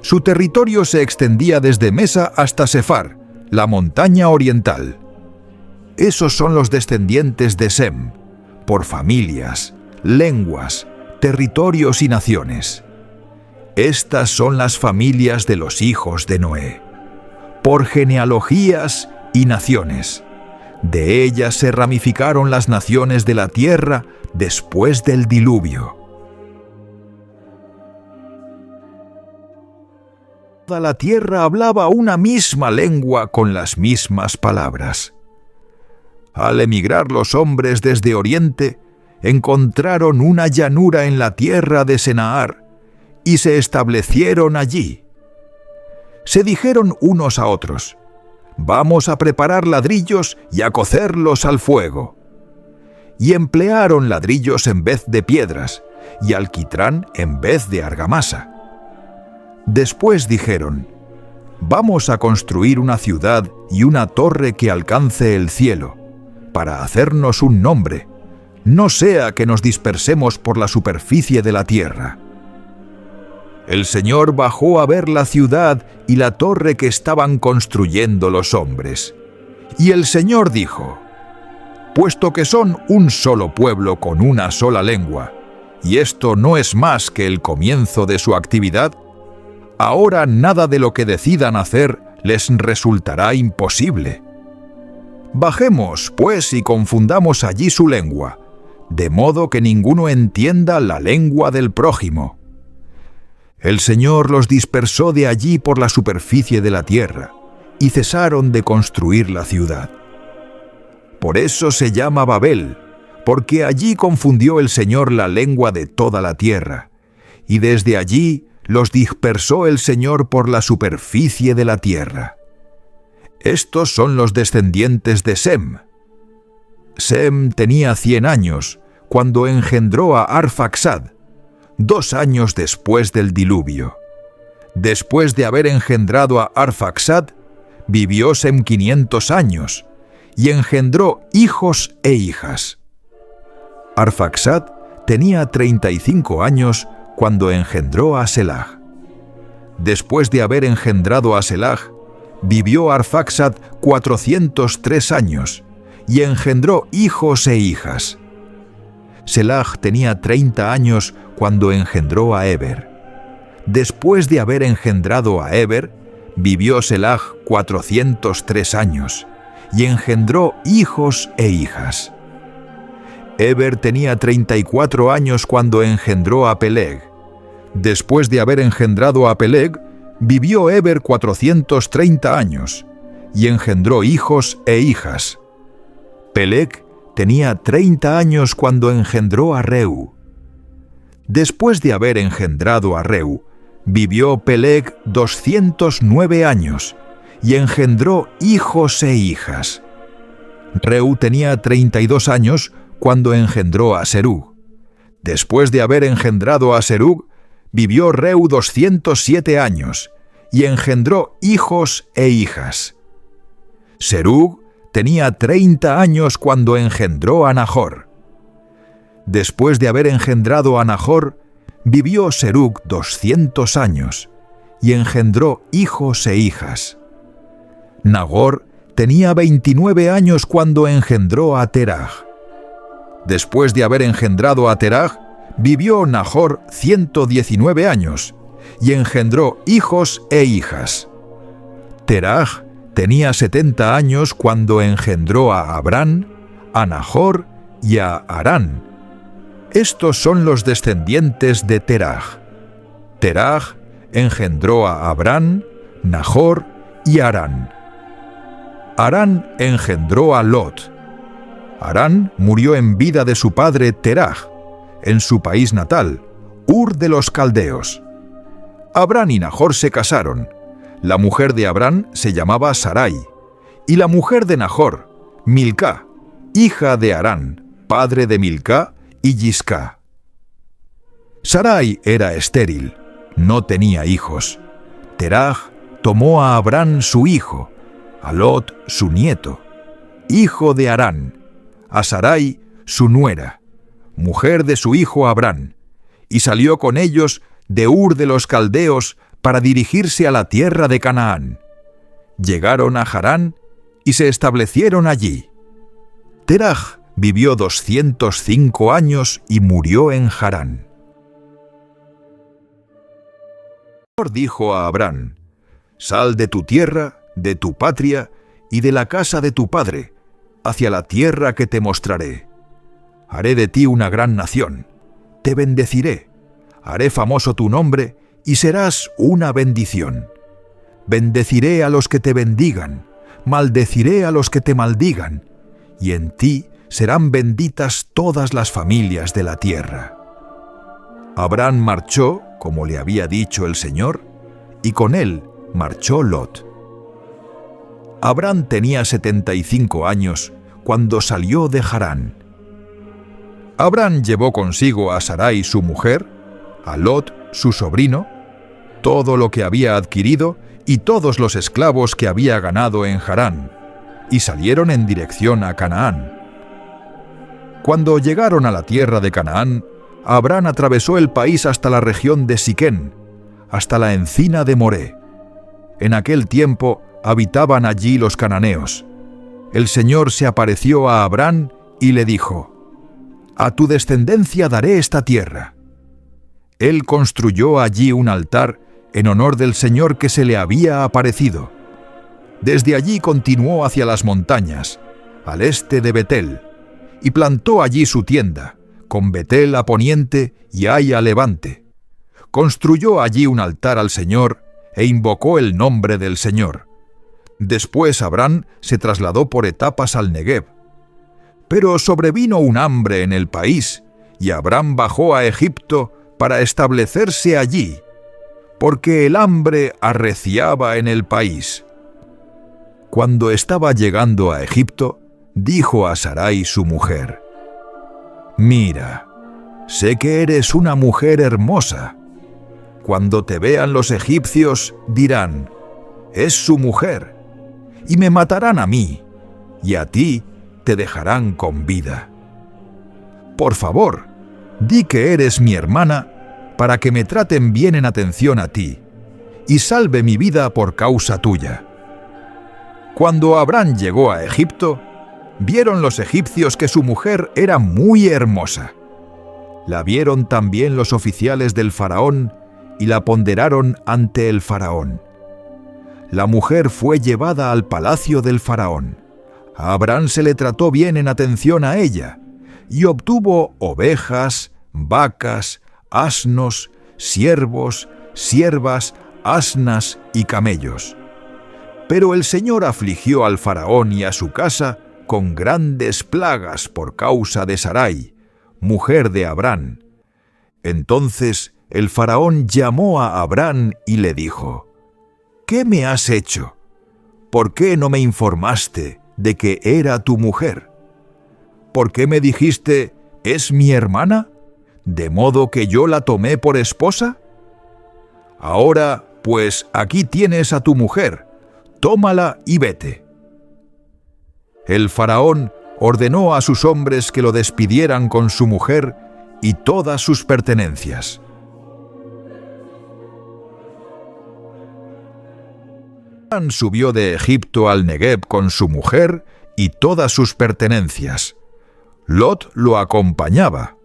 Su territorio se extendía desde Mesa hasta Sefar, la montaña oriental. Esos son los descendientes de Sem, por familias, lenguas, territorios y naciones. Estas son las familias de los hijos de Noé, por genealogías y naciones. De ellas se ramificaron las naciones de la tierra después del diluvio. Toda la tierra hablaba una misma lengua con las mismas palabras. Al emigrar los hombres desde Oriente, encontraron una llanura en la tierra de Senaar y se establecieron allí. Se dijeron unos a otros: «Vamos a preparar ladrillos y a cocerlos al fuego». Y emplearon ladrillos en vez de piedras, y alquitrán en vez de argamasa. Después dijeron: «Vamos a construir una ciudad y una torre que alcance el cielo, para hacernos un nombre, no sea que nos dispersemos por la superficie de la tierra». El Señor bajó a ver la ciudad y la torre que estaban construyendo los hombres. Y el Señor dijo: «Puesto que son un solo pueblo con una sola lengua, y esto no es más que el comienzo de su actividad, ahora nada de lo que decidan hacer les resultará imposible. Bajemos, pues, y confundamos allí su lengua, de modo que ninguno entienda la lengua del prójimo». El Señor los dispersó de allí por la superficie de la tierra, y cesaron de construir la ciudad. Por eso se llama Babel, porque allí confundió el Señor la lengua de toda la tierra, y desde allí los dispersó el Señor por la superficie de la tierra. Estos son los descendientes de Sem. Sem tenía 100 años cuando engendró a Arfaxad, 2 años después del diluvio. Después de haber engendrado a Arfaxad, vivió Sem 500 años y engendró hijos e hijas. Arfaxad tenía 35 años cuando engendró a Selag. Después de haber engendrado a Selag, vivió Arfaxad 403 años y engendró hijos e hijas. Selag tenía 30 años cuando engendró a Eber. Después de haber engendrado a Eber, vivió Selag 403 años y engendró hijos e hijas. Eber tenía 34 años cuando engendró a Peleg. Después de haber engendrado a Peleg, vivió Eber 430 años y engendró hijos e hijas. Peleg tenía 30 años cuando engendró a Reu. Después de haber engendrado a Reu, vivió Peleg 209 años y engendró hijos e hijas. Reu tenía 32 años cuando engendró a Serug. Después de haber engendrado a Serug, vivió Reu 207 años y engendró hijos e hijas. Serug tenía 30 años cuando engendró a Nahor. Después de haber engendrado a Nahor, vivió Serug 200 años y engendró hijos e hijas. Nagor tenía 29 años cuando engendró a Teraj. Después de haber engendrado a Teraj, vivió Nahor 119 años y engendró hijos e hijas. Teraj tenía 70 años cuando engendró a Abrán, a Nahor y a Harán. Estos son los descendientes de Teraj. Teraj engendró a Abrán, Nahor y Harán. Harán engendró a Lot. Harán murió en vida de su padre Teraj, en su país natal, Ur de los Caldeos. Abrán y Nahor se casaron. La mujer de Abrán se llamaba Sarai, y la mujer de Nahor, Milcá, hija de Harán, padre de Milcá y Yiscá. Sarai era estéril, no tenía hijos. Teraj tomó a Abrán su hijo, a Lot su nieto, hijo de Harán, a Sarai su nuera, mujer de su hijo Abrán, y salió con ellos de Ur de los Caldeos para dirigirse a la tierra de Canaán. Llegaron a Harán y se establecieron allí. Teraj vivió 205 años y murió en Harán. El Señor dijo a Abrán: «Sal de tu tierra, de tu patria y de la casa de tu padre, hacia la tierra que te mostraré. Haré de ti una gran nación, te bendeciré, haré famoso tu nombre y serás una bendición. Bendeciré a los que te bendigan, maldeciré a los que te maldigan, y en ti serán benditas todas las familias de la tierra». Abrán marchó, como le había dicho el Señor, y con él marchó Lot. Abrán tenía 75 años cuando salió de Harán. Abrán llevó consigo a Sarai su mujer, a Lot su sobrino, todo lo que había adquirido y todos los esclavos que había ganado en Harán, y salieron en dirección a Canaán. Cuando llegaron a la tierra de Canaán, Abrán atravesó el país hasta la región de Siquén, hasta la encina de Moré. En aquel tiempo habitaban allí los cananeos. El Señor se apareció a Abrán y le dijo: «A tu descendencia daré esta tierra». Él construyó allí un altar en honor del Señor que se le había aparecido. Desde allí continuó hacia las montañas, al este de Betel, y plantó allí su tienda, con Betel a poniente y Ai a levante. Construyó allí un altar al Señor e invocó el nombre del Señor. Después Abrán se trasladó por etapas al Negev. Pero sobrevino un hambre en el país, y Abrán bajó a Egipto para establecerse allí, porque el hambre arreciaba en el país. Cuando estaba llegando a Egipto, dijo a Sarai su mujer: «Mira, sé que eres una mujer hermosa. Cuando te vean los egipcios dirán: es su mujer, y me matarán a mí, y a ti te dejarán con vida. Por favor, di que eres mi hermana, para que me traten bien en atención a ti, y salve mi vida por causa tuya». Cuando Abrán llegó a Egipto, vieron los egipcios que su mujer era muy hermosa. La vieron también los oficiales del faraón y la ponderaron ante el faraón. La mujer fue llevada al palacio del faraón. A Abrán se le trató bien en atención a ella, y obtuvo ovejas, vacas, asnos, siervos, siervas, asnas y camellos. Pero el Señor afligió al faraón y a su casa con grandes plagas por causa de Sarai, mujer de Abrán. Entonces el faraón llamó a Abrán y le dijo: «¿Qué me has hecho? ¿Por qué no me informaste de que era tu mujer? ¿Por qué me dijiste: es mi hermana, de modo que yo la tomé por esposa? Ahora, pues, aquí tienes a tu mujer, tómala y vete». El faraón ordenó a sus hombres que lo despidieran con su mujer y todas sus pertenencias. Abraham subió de Egipto al Negueb con su mujer y todas sus pertenencias. Lot lo acompañaba.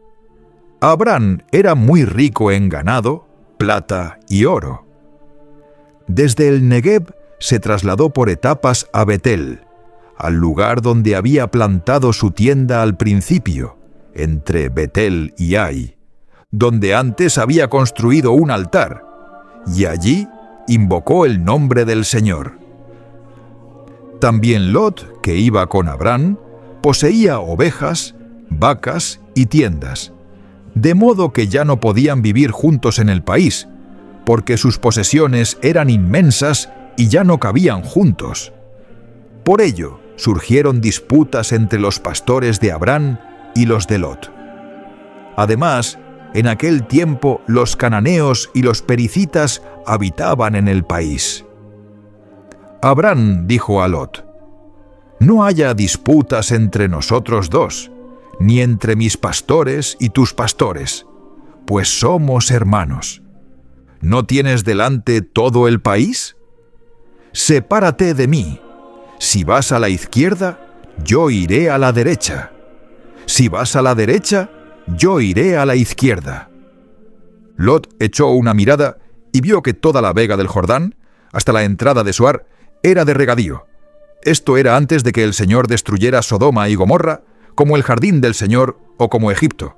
Abraham era muy rico en ganado, plata y oro. Desde el Negueb se trasladó por etapas a Betel, al lugar donde había plantado su tienda al principio, entre Betel y Ai, donde antes había construido un altar, y allí invocó el nombre del Señor. También Lot, que iba con Abraham, poseía ovejas, vacas y tiendas, de modo que ya no podían vivir juntos en el país, porque sus posesiones eran inmensas y ya no cabían juntos. Por ello, surgieron disputas entre los pastores de Abraham y los de Lot. Además, en aquel tiempo los cananeos y los pericitas habitaban en el país. Abraham dijo a Lot: «No haya disputas entre nosotros dos, ni entre mis pastores y tus pastores, pues somos hermanos. ¿No tienes delante todo el país? Sepárate de mí. Si vas a la izquierda, yo iré a la derecha. Si vas a la derecha, yo iré a la izquierda». Lot echó una mirada y vio que toda la vega del Jordán, hasta la entrada de Zoar, era de regadío. Esto era antes de que el Señor destruyera Sodoma y Gomorra, como el jardín del Señor o como Egipto.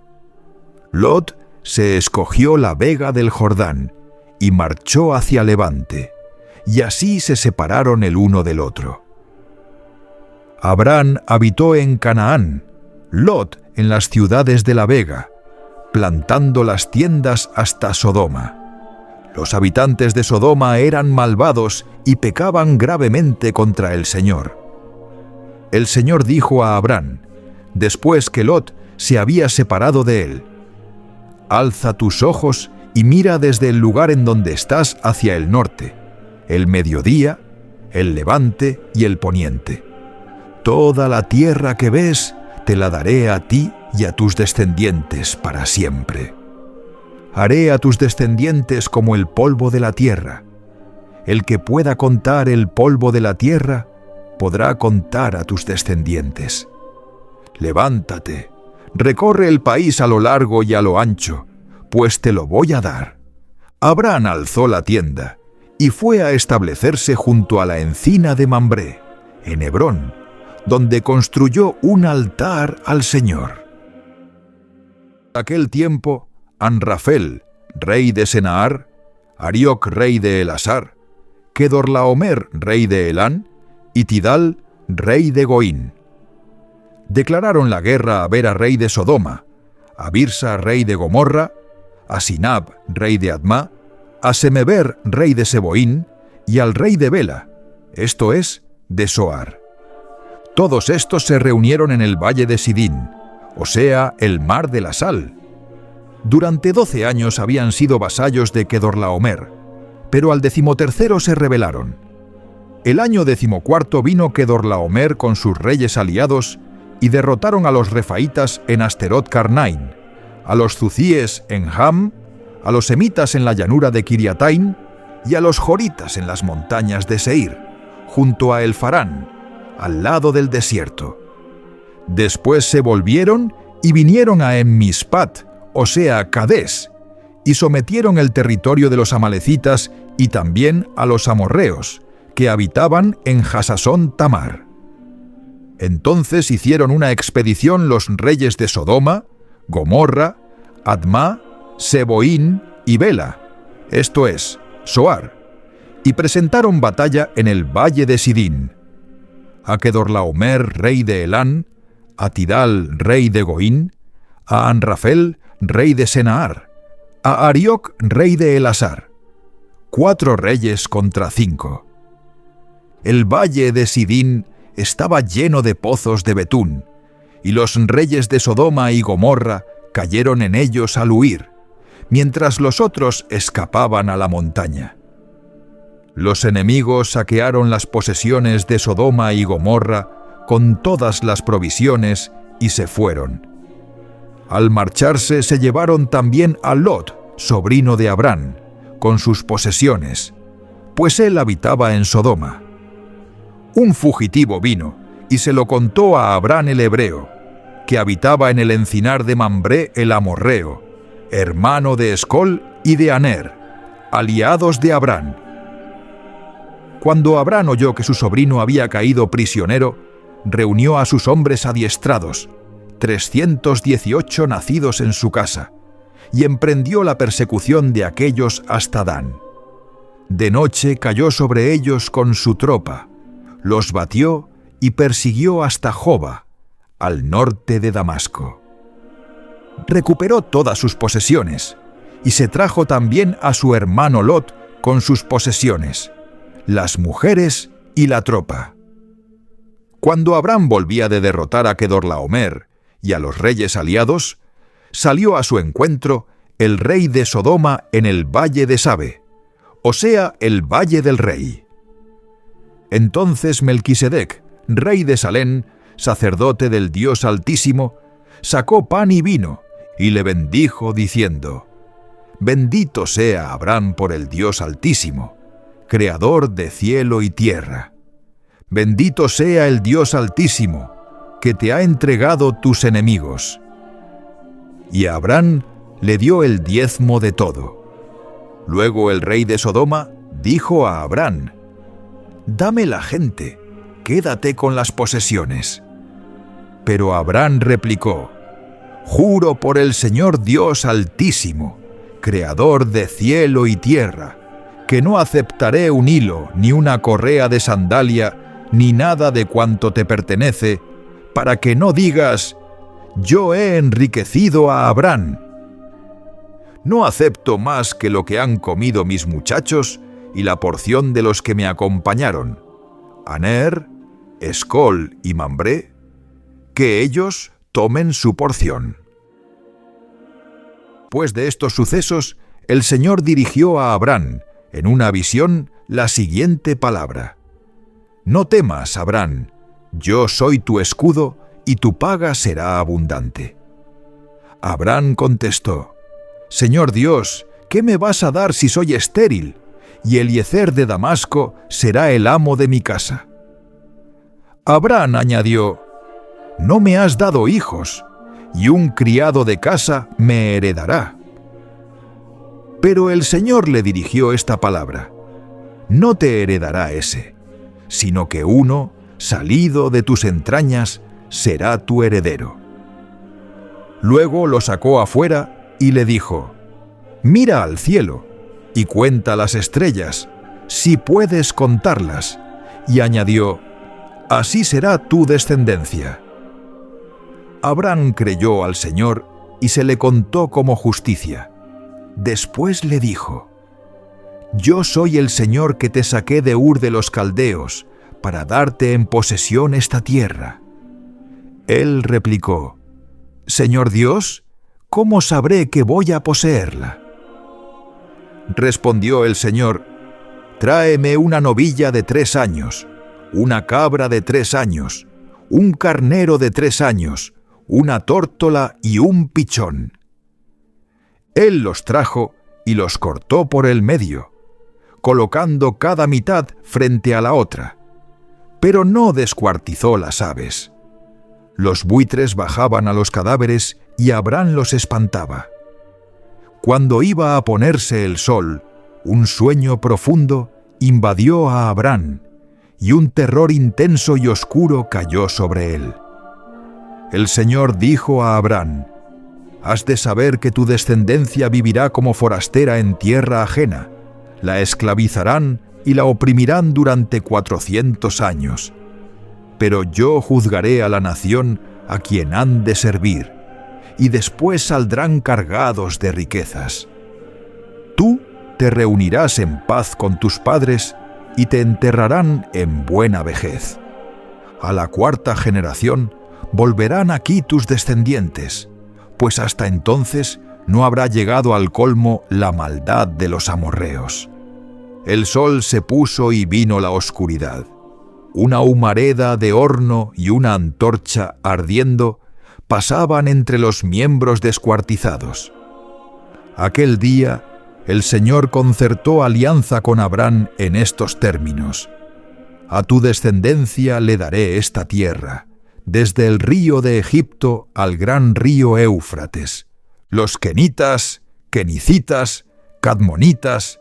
Lot se escogió la vega del Jordán y marchó hacia Levante, y así se separaron el uno del otro. Abraham habitó en Canaán, Lot en las ciudades de la vega, plantando las tiendas hasta Sodoma. Los habitantes de Sodoma eran malvados y pecaban gravemente contra el Señor. El Señor dijo a Abraham, después que Lot se había separado de él: «Alza tus ojos y mira desde el lugar en donde estás hacia el norte, el mediodía, el levante y el poniente. Toda la tierra que ves te la daré a ti y a tus descendientes para siempre. Haré a tus descendientes como el polvo de la tierra. El que pueda contar el polvo de la tierra, podrá contar a tus descendientes. Levántate, recorre el país a lo largo y a lo ancho, pues te lo voy a dar». Abraham alzó la tienda y fue a establecerse junto a la encina de Mambré, en Hebrón, donde construyó un altar al Señor. En aquel tiempo, Anrafel, rey de Senaar, Arioc, rey de Elasar, Kedorlaomer, rey de Elán, y Tidal, rey de Goín, declararon la guerra a Bera, rey de Sodoma, a Birsa, rey de Gomorra, a Sinab, rey de Admá, a Semeber, rey de Seboín, y al rey de Bela, esto es, de Zoar. Todos estos se reunieron en el valle de Sidín, o sea, el mar de la sal. Durante 12 años habían sido vasallos de Kedorlaomer, pero al 13º se rebelaron. El año 14 vino Kedorlaomer con sus reyes aliados y derrotaron a los refaitas en Asterot Carnaim, a los zucíes en Ham, a los semitas en la llanura de Kiriataim y a los joritas en las montañas de Seir, junto a Elfarán, al lado del desierto. Después se volvieron y vinieron a Emmispat, o sea, Cadés, y sometieron el territorio de los amalecitas y también a los amorreos, que habitaban en Hasasón Tamar. Entonces hicieron una expedición los reyes de Sodoma, Gomorra, Admá, Seboín y Bela, esto es, Zoar, y presentaron batalla en el valle de Sidín. A Kedorlaomer, rey de Elán, a Tidal, rey de Goín, a Anrafel, rey de Senaar, a Arioc, rey de Elasar. 4 reyes contra 5. El valle de Sidín estaba lleno de pozos de betún, y los reyes de Sodoma y Gomorra cayeron en ellos al huir, mientras los otros escapaban a la montaña. Los enemigos saquearon las posesiones de Sodoma y Gomorra con todas las provisiones y se fueron. Al marcharse se llevaron también a Lot, sobrino de Abraham, con sus posesiones, pues él habitaba en Sodoma. Un fugitivo vino y se lo contó a Abrán el hebreo, que habitaba en el encinar de Mambré el amorreo, hermano de Escol y de Aner, aliados de Abrán. Cuando Abrán oyó que su sobrino había caído prisionero, reunió a sus hombres adiestrados, 318 nacidos en su casa, y emprendió la persecución de aquellos hasta Dan. De noche cayó sobre ellos con su tropa, los batió y persiguió hasta Joba, al norte de Damasco. Recuperó todas sus posesiones, y se trajo también a su hermano Lot con sus posesiones, las mujeres y la tropa. Cuando Abrán volvía de derrotar a Kedorlaomer y a los reyes aliados, salió a su encuentro el rey de Sodoma en el valle de Sabe, o sea, el valle del rey. Entonces Melquisedec, rey de Salem, sacerdote del Dios Altísimo, sacó pan y vino y le bendijo diciendo: Bendito sea Abrán por el Dios Altísimo, creador de cielo y tierra. Bendito sea el Dios Altísimo, que te ha entregado tus enemigos. Y Abrán le dio el diezmo de todo. Luego el rey de Sodoma dijo a Abrán: Dame la gente, quédate con las posesiones. Pero Abrán replicó: Juro por el Señor Dios Altísimo, creador de cielo y tierra, que no aceptaré un hilo, ni una correa de sandalia, ni nada de cuanto te pertenece, para que no digas: yo he enriquecido a Abrán. No acepto más que lo que han comido mis muchachos y la porción de los que me acompañaron, Aner, Escol y Mambré, que ellos tomen su porción. Después de estos sucesos, el Señor dirigió a Abrán, en una visión, la siguiente palabra: No temas, Abrán, yo soy tu escudo y tu paga será abundante. Abrán contestó: Señor Dios, ¿qué me vas a dar si soy estéril? Y Eliezer de Damasco será el amo de mi casa. Abrán añadió: No me has dado hijos, y un criado de casa me heredará. Pero el Señor le dirigió esta palabra: No te heredará ese, sino que uno, salido de tus entrañas, será tu heredero. Luego lo sacó afuera y le dijo: Mira al cielo y cuenta las estrellas, si puedes contarlas. Y añadió: Así será tu descendencia. Abrán creyó al Señor y se le contó como justicia. Después le dijo: Yo soy el Señor que te saqué de Ur de los Caldeos, para darte en posesión esta tierra. Él replicó: Señor Dios, ¿cómo sabré que voy a poseerla? Respondió el Señor: Tráeme una novilla de 3 años, una cabra de 3 años, un carnero de 3 años, una tórtola y un pichón. Él los trajo y los cortó por el medio, colocando cada mitad frente a la otra, pero no descuartizó las aves. Los buitres bajaban a los cadáveres y Abrán los espantaba. Cuando iba a ponerse el sol, un sueño profundo invadió a Abrán, y un terror intenso y oscuro cayó sobre él. El Señor dijo a Abrán: Has de saber que tu descendencia vivirá como forastera en tierra ajena, la esclavizarán y la oprimirán durante 400 años. Pero yo juzgaré a la nación a quien han de servir, y después saldrán cargados de riquezas. Tú te reunirás en paz con tus padres y te enterrarán en buena vejez. A la 4ª generación volverán aquí tus descendientes, pues hasta entonces no habrá llegado al colmo la maldad de los amorreos. El sol se puso y vino la oscuridad. Una humareda de horno y una antorcha ardiendo pasaban entre los miembros descuartizados. Aquel día el Señor concertó alianza con Abraham en estos términos: a tu descendencia le daré esta tierra, desde el río de Egipto al gran río Éufrates, los kenitas, kenicitas, cadmonitas,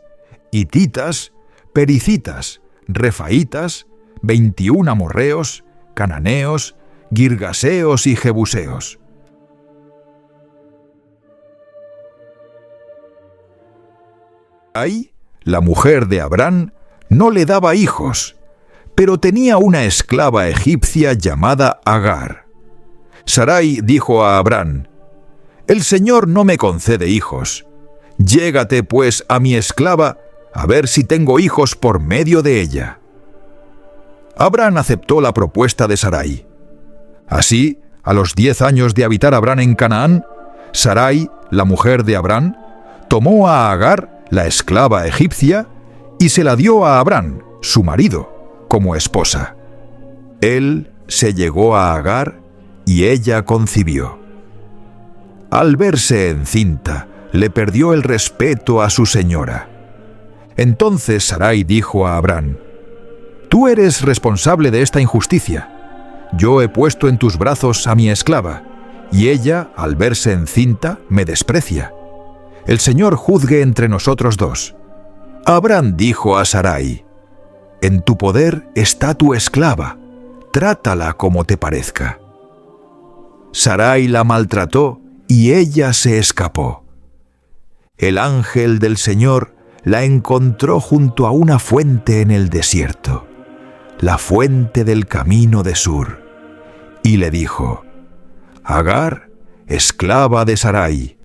hititas, pericitas, refaitas, 21 amorreos, cananeos, girgaseos y jebuseos. Sarai, la mujer de Abraham, no le daba hijos, pero tenía una esclava egipcia llamada Agar. Sarai dijo a Abraham: «El Señor no me concede hijos. Llégate, pues, a mi esclava, a ver si tengo hijos por medio de ella». Abraham aceptó la propuesta de Sarai. Así, a los 10 años de habitar Abraham en Canaán, Sarai, la mujer de Abraham, tomó a Agar, la esclava egipcia, y se la dio a Abraham, su marido, como esposa. Él se llegó a Agar y ella concibió. Al verse encinta, le perdió el respeto a su señora. Entonces Sarai dijo a Abraham: «Tú eres responsable de esta injusticia. Yo he puesto en tus brazos a mi esclava, y ella, al verse encinta, me desprecia. El Señor juzgue entre nosotros dos». Abraham dijo a Sarai: «En tu poder está tu esclava, trátala como te parezca». Sarai la maltrató y ella se escapó. El ángel del Señor la encontró junto a una fuente en el desierto, la fuente del camino de Sur, y le dijo: «Agar, esclava de Sarai,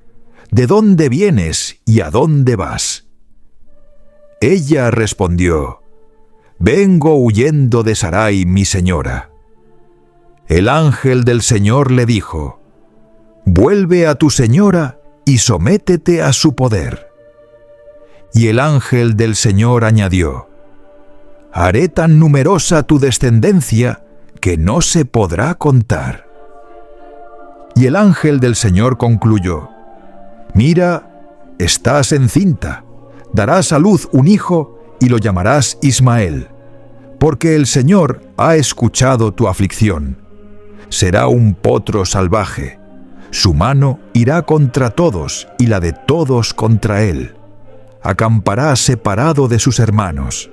¿de dónde vienes y a dónde vas?». Ella respondió: «Vengo huyendo de Sarai, mi señora». El ángel del Señor le dijo: «Vuelve a tu señora y sométete a su poder». Y el ángel del Señor añadió: «Haré tan numerosa tu descendencia que no se podrá contar». Y el ángel del Señor concluyó: «Mira, estás encinta, darás a luz un hijo y lo llamarás Ismael, porque el Señor ha escuchado tu aflicción. Será un potro salvaje, su mano irá contra todos y la de todos contra él. Acampará separado de sus hermanos».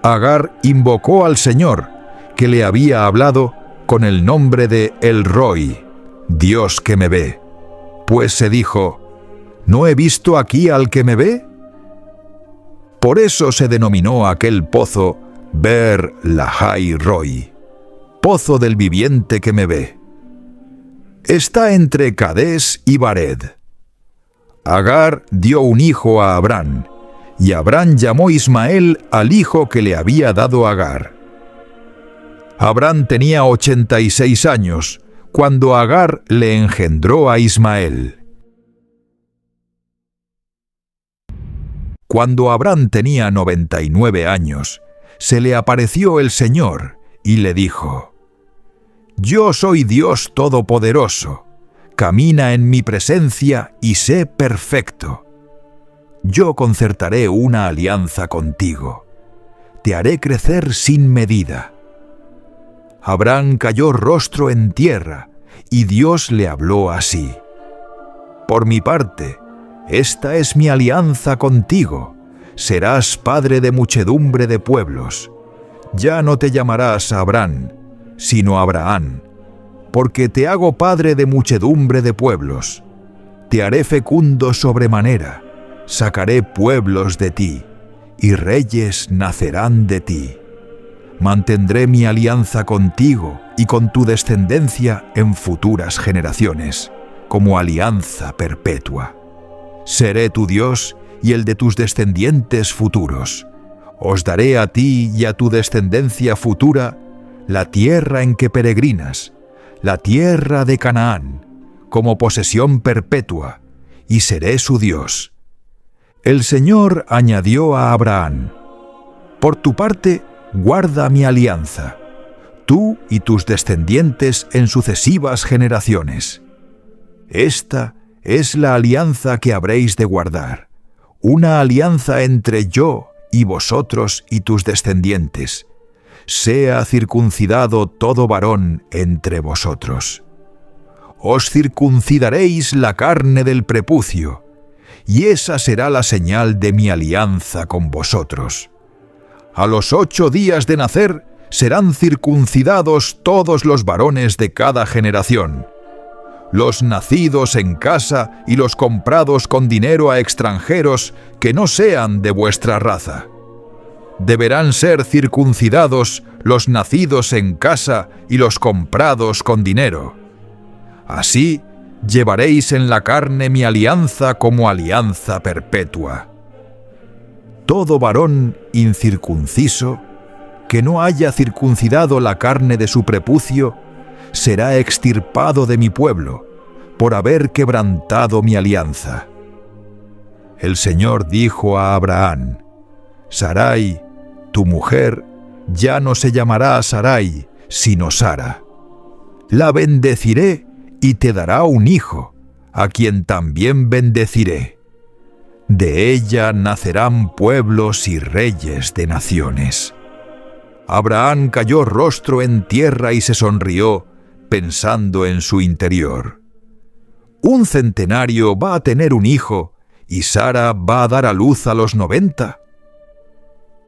Agar invocó al Señor, que le había hablado, con el nombre de El Roi, Dios que me ve, pues se dijo: «¿No he visto aquí al que me ve?». Por eso se denominó aquel pozo Ber Lahai Roi, pozo del viviente que me ve. Está entre Cades y Bared. Agar dio un hijo a Abraham, y Abraham llamó Ismael al hijo que le había dado Agar. Abraham tenía 86 años cuando Agar le engendró a Ismael. Cuando Abraham tenía 99 años, se le apareció el Señor y le dijo: «Yo soy Dios Todopoderoso, camina en mi presencia y sé perfecto. Yo concertaré una alianza contigo, te haré crecer sin medida». Abraham cayó rostro en tierra, y Dios le habló así: «Por mi parte, esta es mi alianza contigo, serás padre de muchedumbre de pueblos. Ya no te llamarás Abraham, sino Abraham, porque te hago padre de muchedumbre de pueblos. Te haré fecundo sobremanera, sacaré pueblos de ti, y reyes nacerán de ti. Mantendré mi alianza contigo y con tu descendencia en futuras generaciones, como alianza perpetua. Seré tu Dios y el de tus descendientes futuros. Os daré a ti y a tu descendencia futura la tierra en que peregrinas, la tierra de Canaán, como posesión perpetua, y seré su Dios». El Señor añadió a Abraham: «Por tu parte, guarda mi alianza, tú y tus descendientes en sucesivas generaciones. Esta es la alianza que habréis de guardar, una alianza entre yo y vosotros y tus descendientes. Sea circuncidado todo varón entre vosotros. Os circuncidaréis la carne del prepucio, y esa será la señal de mi alianza con vosotros. A los 8 días de nacer serán circuncidados todos los varones de cada generación, los nacidos en casa y los comprados con dinero a extranjeros que no sean de vuestra raza. Deberán ser circuncidados los nacidos en casa y los comprados con dinero. Así llevaréis en la carne mi alianza como alianza perpetua. Todo varón incircunciso, que no haya circuncidado la carne de su prepucio, será extirpado de mi pueblo, por haber quebrantado mi alianza. El Señor dijo a Abraham: Sarai, tu mujer, ya no se llamará Sarai, sino Sara. La bendeciré y te dará un hijo, a quien también bendeciré. De ella nacerán pueblos y reyes de naciones. Abraham cayó rostro en tierra y se sonrió, pensando en su interior. Un centenario va a tener un hijo, y Sara va a dar a luz a los 90.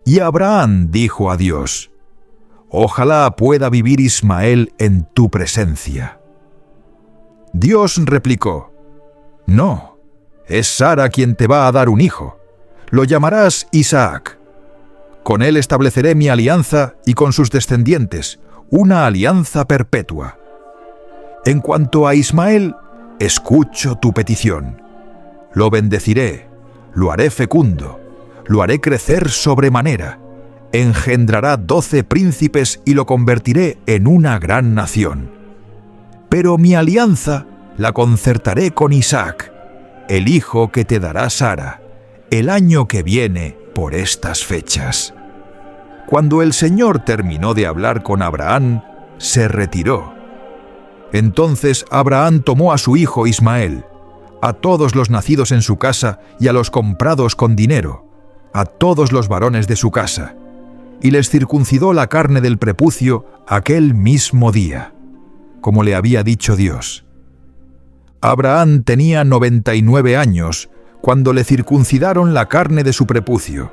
Y Abraham dijo a Dios: Ojalá pueda vivir Ismael en tu presencia. Dios replicó: No, es Sara quien te va a dar un hijo. Lo llamarás Isaac. Con él estableceré mi alianza y con sus descendientes, una alianza perpetua. En cuanto a Ismael, escucho tu petición. Lo bendeciré, lo haré fecundo, lo haré crecer sobremanera, engendrará 12 príncipes y lo convertiré en una gran nación. Pero mi alianza la concertaré con Isaac, el hijo que te dará Sara, el año que viene por estas fechas. Cuando el Señor terminó de hablar con Abraham, se retiró. Entonces Abraham tomó a su hijo Ismael, a todos los nacidos en su casa y a los comprados con dinero, a todos los varones de su casa, y les circuncidó la carne del prepucio aquel mismo día, como le había dicho Dios. Abraham tenía 99 años cuando le circuncidaron la carne de su prepucio.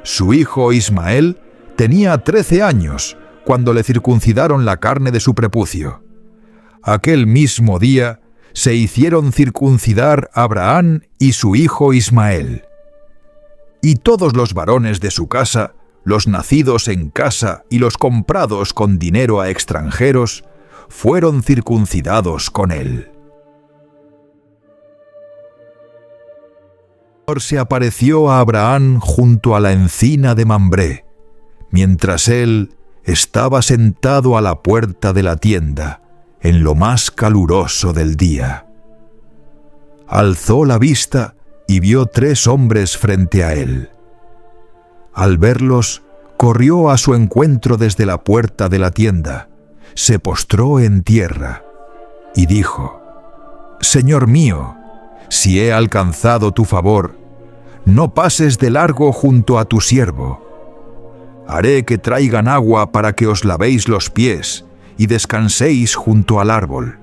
Su hijo Ismael tenía 13 años cuando le circuncidaron la carne de su prepucio. Aquel mismo día se hicieron circuncidar Abraham y su hijo Ismael. Y todos los varones de su casa, los nacidos en casa y los comprados con dinero a extranjeros, fueron circuncidados con él. El Señor se apareció a Abraham junto a la encina de Mambré, mientras él estaba sentado a la puerta de la tienda, en lo más caluroso del día. Alzó la vista y vio 3 hombres frente a él. Al verlos, corrió a su encuentro desde la puerta de la tienda, se postró en tierra y dijo: Señor mío, si he alcanzado tu favor, no pases de largo junto a tu siervo. Haré que traigan agua para que os lavéis los pies y descanséis junto al árbol.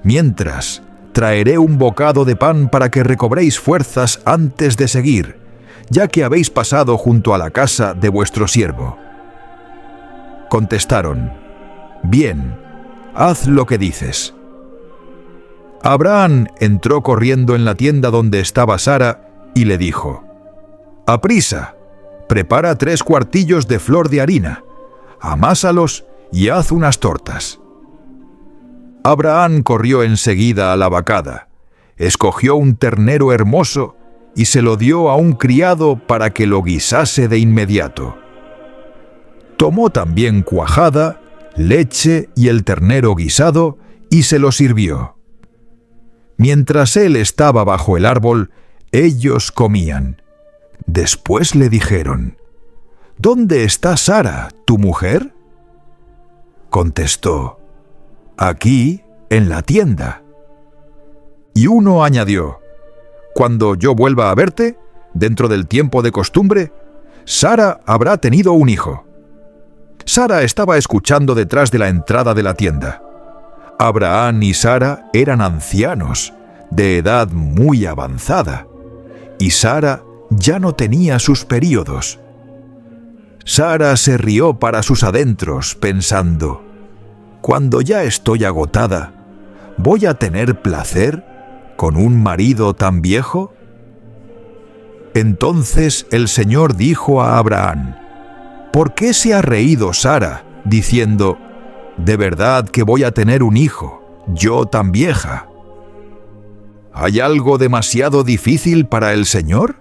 Mientras, traeré un bocado de pan para que recobréis fuerzas antes de seguir, ya que habéis pasado junto a la casa de vuestro siervo. Contestaron: Bien, haz lo que dices. Abraham entró corriendo en la tienda donde estaba Sara y le dijo: Aprisa, prepara 3 cuartillos de flor de harina, amásalos y haz unas tortas. Abraham corrió enseguida a la vacada, escogió un ternero hermoso y se lo dio a un criado para que lo guisase de inmediato. Tomó también cuajada, leche y el ternero guisado y se lo sirvió. Mientras él estaba bajo el árbol, ellos comían. Después le dijeron: ¿Dónde está Sara, tu mujer? Contestó: Aquí, en la tienda. Y uno añadió: Cuando yo vuelva a verte, dentro del tiempo de costumbre, Sara habrá tenido un hijo. Sara estaba escuchando detrás de la entrada de la tienda. Abraham y Sara eran ancianos, de edad muy avanzada, y Sara ya no tenía sus períodos. Sara se rió para sus adentros, pensando: cuando ya estoy agotada, ¿voy a tener placer con un marido tan viejo? Entonces el Señor dijo a Abraham: ¿por qué se ha reído Sara, diciendo: de verdad que voy a tener un hijo, yo tan vieja? ¿Hay algo demasiado difícil para el Señor?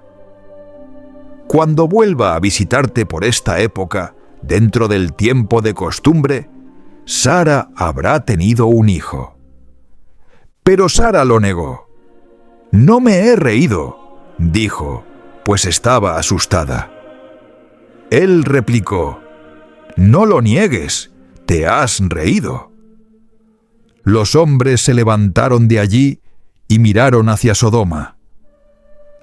Cuando vuelva a visitarte por esta época, dentro del tiempo de costumbre, Sara habrá tenido un hijo. Pero Sara lo negó. No me he reído, dijo, pues estaba asustada. Él replicó: no lo niegues, te has reído. Los hombres se levantaron de allí y miraron hacia Sodoma.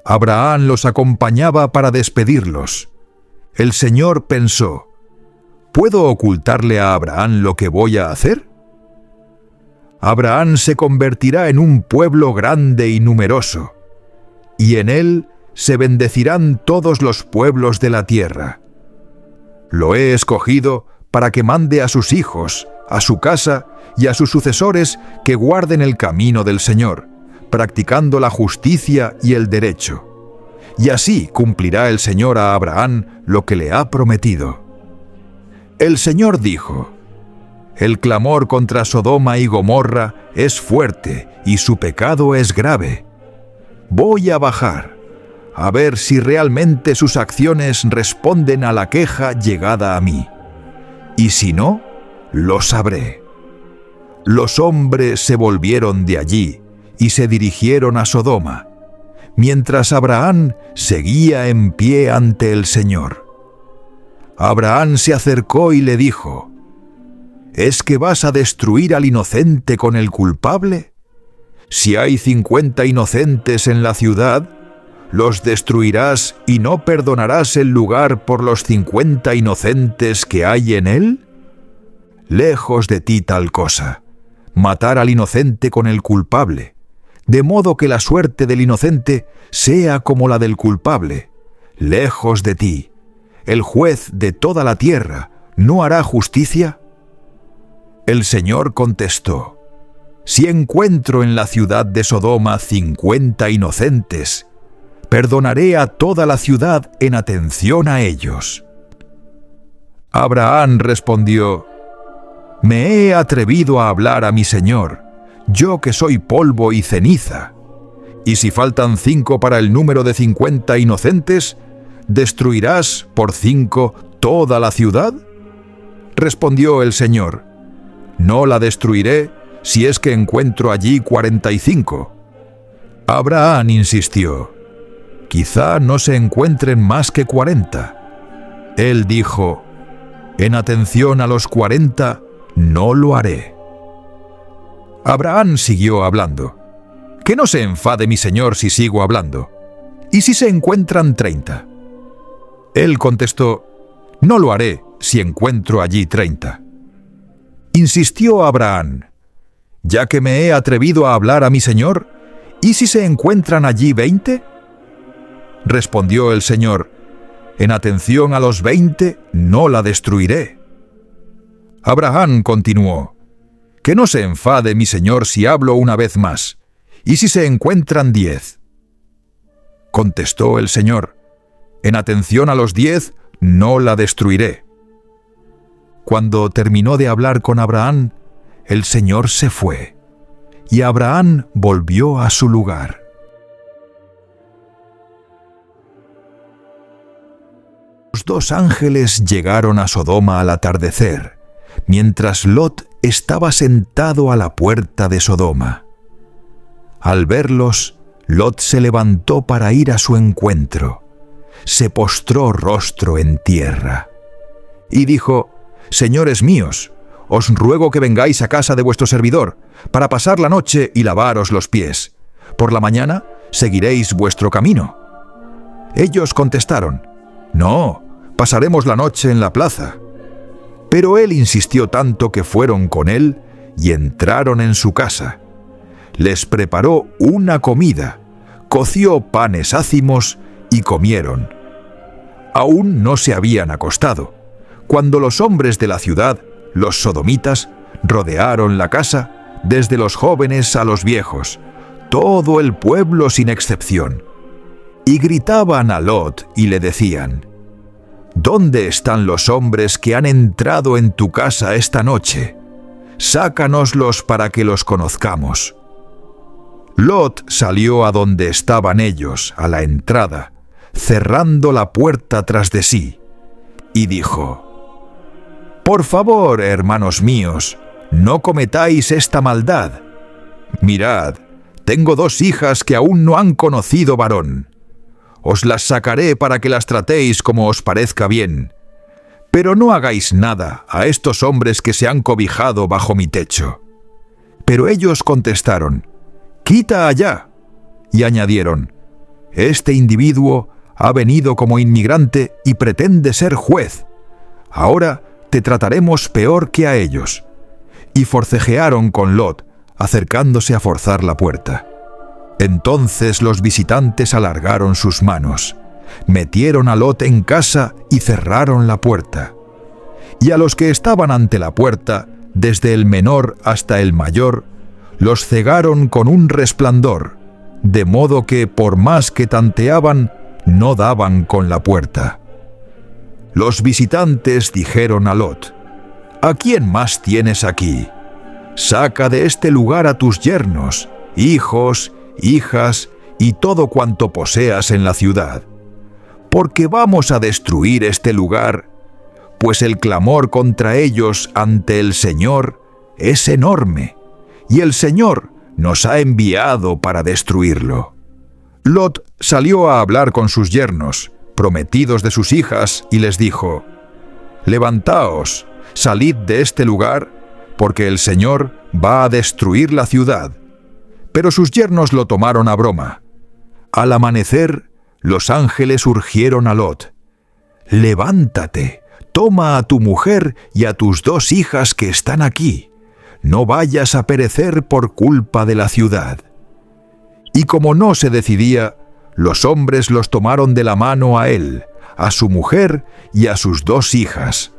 Abraham los acompañaba para despedirlos. El Señor pensó: ¿puedo ocultarle a Abraham lo que voy a hacer? Abraham se convertirá en un pueblo grande y numeroso, y en él se bendecirán todos los pueblos de la tierra. Lo he escogido para que mande a sus hijos, a su casa y a sus sucesores que guarden el camino del Señor, practicando la justicia y el derecho. Y así cumplirá el Señor a Abraham lo que le ha prometido. El Señor dijo: el clamor contra Sodoma y Gomorra es fuerte y su pecado es grave. Voy a bajar, a ver si realmente sus acciones responden a la queja llegada a mí. Y si no, lo sabré. Los hombres se volvieron de allí y se dirigieron a Sodoma, mientras Abraham seguía en pie ante el Señor. Abraham se acercó y le dijo: ¿es que vas a destruir al inocente con el culpable? Si hay 50 inocentes en la ciudad, ¿los destruirás y no perdonarás el lugar por los 50 inocentes que hay en él? Lejos de ti tal cosa, matar al inocente con el culpable, de modo que la suerte del inocente sea como la del culpable. Lejos de ti, el juez de toda la tierra, ¿no hará justicia? El Señor contestó: si encuentro en la ciudad de Sodoma 50 inocentes, perdonaré a toda la ciudad en atención a ellos. Abraham respondió: me he atrevido a hablar a mi Señor, yo que soy polvo y ceniza. Y si faltan 5 para el número de 50 inocentes, ¿destruirás por 5 toda la ciudad? Respondió el Señor: no la destruiré si es que encuentro allí 45. Abraham insistió: quizá no se encuentren más que 40. Él dijo: en atención a los 40, no lo haré. Abraham siguió hablando: que no se enfade mi señor si sigo hablando. ¿Y si se encuentran 30? Él contestó: no lo haré si encuentro allí 30. Insistió Abraham: ya que me he atrevido a hablar a mi señor, ¿y si se encuentran allí 20? Respondió el Señor: en atención a los 20, no la destruiré. Abraham continuó: que no se enfade mi señor si hablo una vez más. ¿Y si se encuentran 10? Contestó el Señor: en atención a los 10, no la destruiré. Cuando terminó de hablar con Abraham, el Señor se fue, y Abraham volvió a su lugar. Los 2 ángeles llegaron a Sodoma al atardecer, mientras Lot estaba sentado a la puerta de Sodoma. Al verlos, Lot se levantó para ir a su encuentro. Se postró rostro en tierra y dijo: señores míos, os ruego que vengáis a casa de vuestro servidor, para pasar la noche y lavaros los pies. Por la mañana ¿seguiréis vuestro camino? Ellos contestaron: No, pasaremos la noche en la plaza. Pero él insistió tanto que fueron con él y entraron en su casa. Les preparó una comida, coció panes ácimos y comieron. Aún no se habían acostado, cuando los hombres de la ciudad, los sodomitas, rodearon la casa, desde los jóvenes a los viejos, todo el pueblo sin excepción. Y gritaban a Lot y le decían: ¿Dónde están los hombres que han entrado en tu casa esta noche? Sácanoslos para que los conozcamos. Lot salió a donde estaban ellos, a la entrada, cerrando la puerta tras de sí, y dijo: Por favor, hermanos míos, no cometáis esta maldad. Mirad, tengo 2 hijas que aún no han conocido varón. Os las sacaré para que las tratéis como os parezca bien, pero no hagáis nada a estos hombres que se han cobijado bajo mi techo. Pero ellos contestaron: Quita allá. Y añadieron: Este individuo ha venido como inmigrante y pretende ser juez. Ahora te trataremos peor que a ellos. Y forcejearon con Lot, acercándose a forzar la puerta. Entonces los visitantes alargaron sus manos, metieron a Lot en casa y cerraron la puerta. Y a los que estaban ante la puerta, desde el menor hasta el mayor, los cegaron con un resplandor, de modo que por más que tanteaban, no daban con la puerta. Los visitantes dijeron a Lot: ¿A quién más tienes aquí? Saca de este lugar a tus yernos, hijos, hijas y todo cuanto poseas en la ciudad, porque vamos a destruir este lugar, pues el clamor contra ellos ante el Señor es enorme, y el Señor nos ha enviado para destruirlo. Lot salió a hablar con sus yernos, prometidos de sus hijas, y les dijo: Levantaos, salid de este lugar, porque el Señor va a destruir la ciudad. Pero sus yernos lo tomaron a broma. Al amanecer, los ángeles urgieron a Lot: Levántate, toma a tu mujer y a tus 2 hijas que están aquí. No vayas a perecer por culpa de la ciudad. Y como no se decidía, los hombres los tomaron de la mano a él, a su mujer y a sus 2 hijas,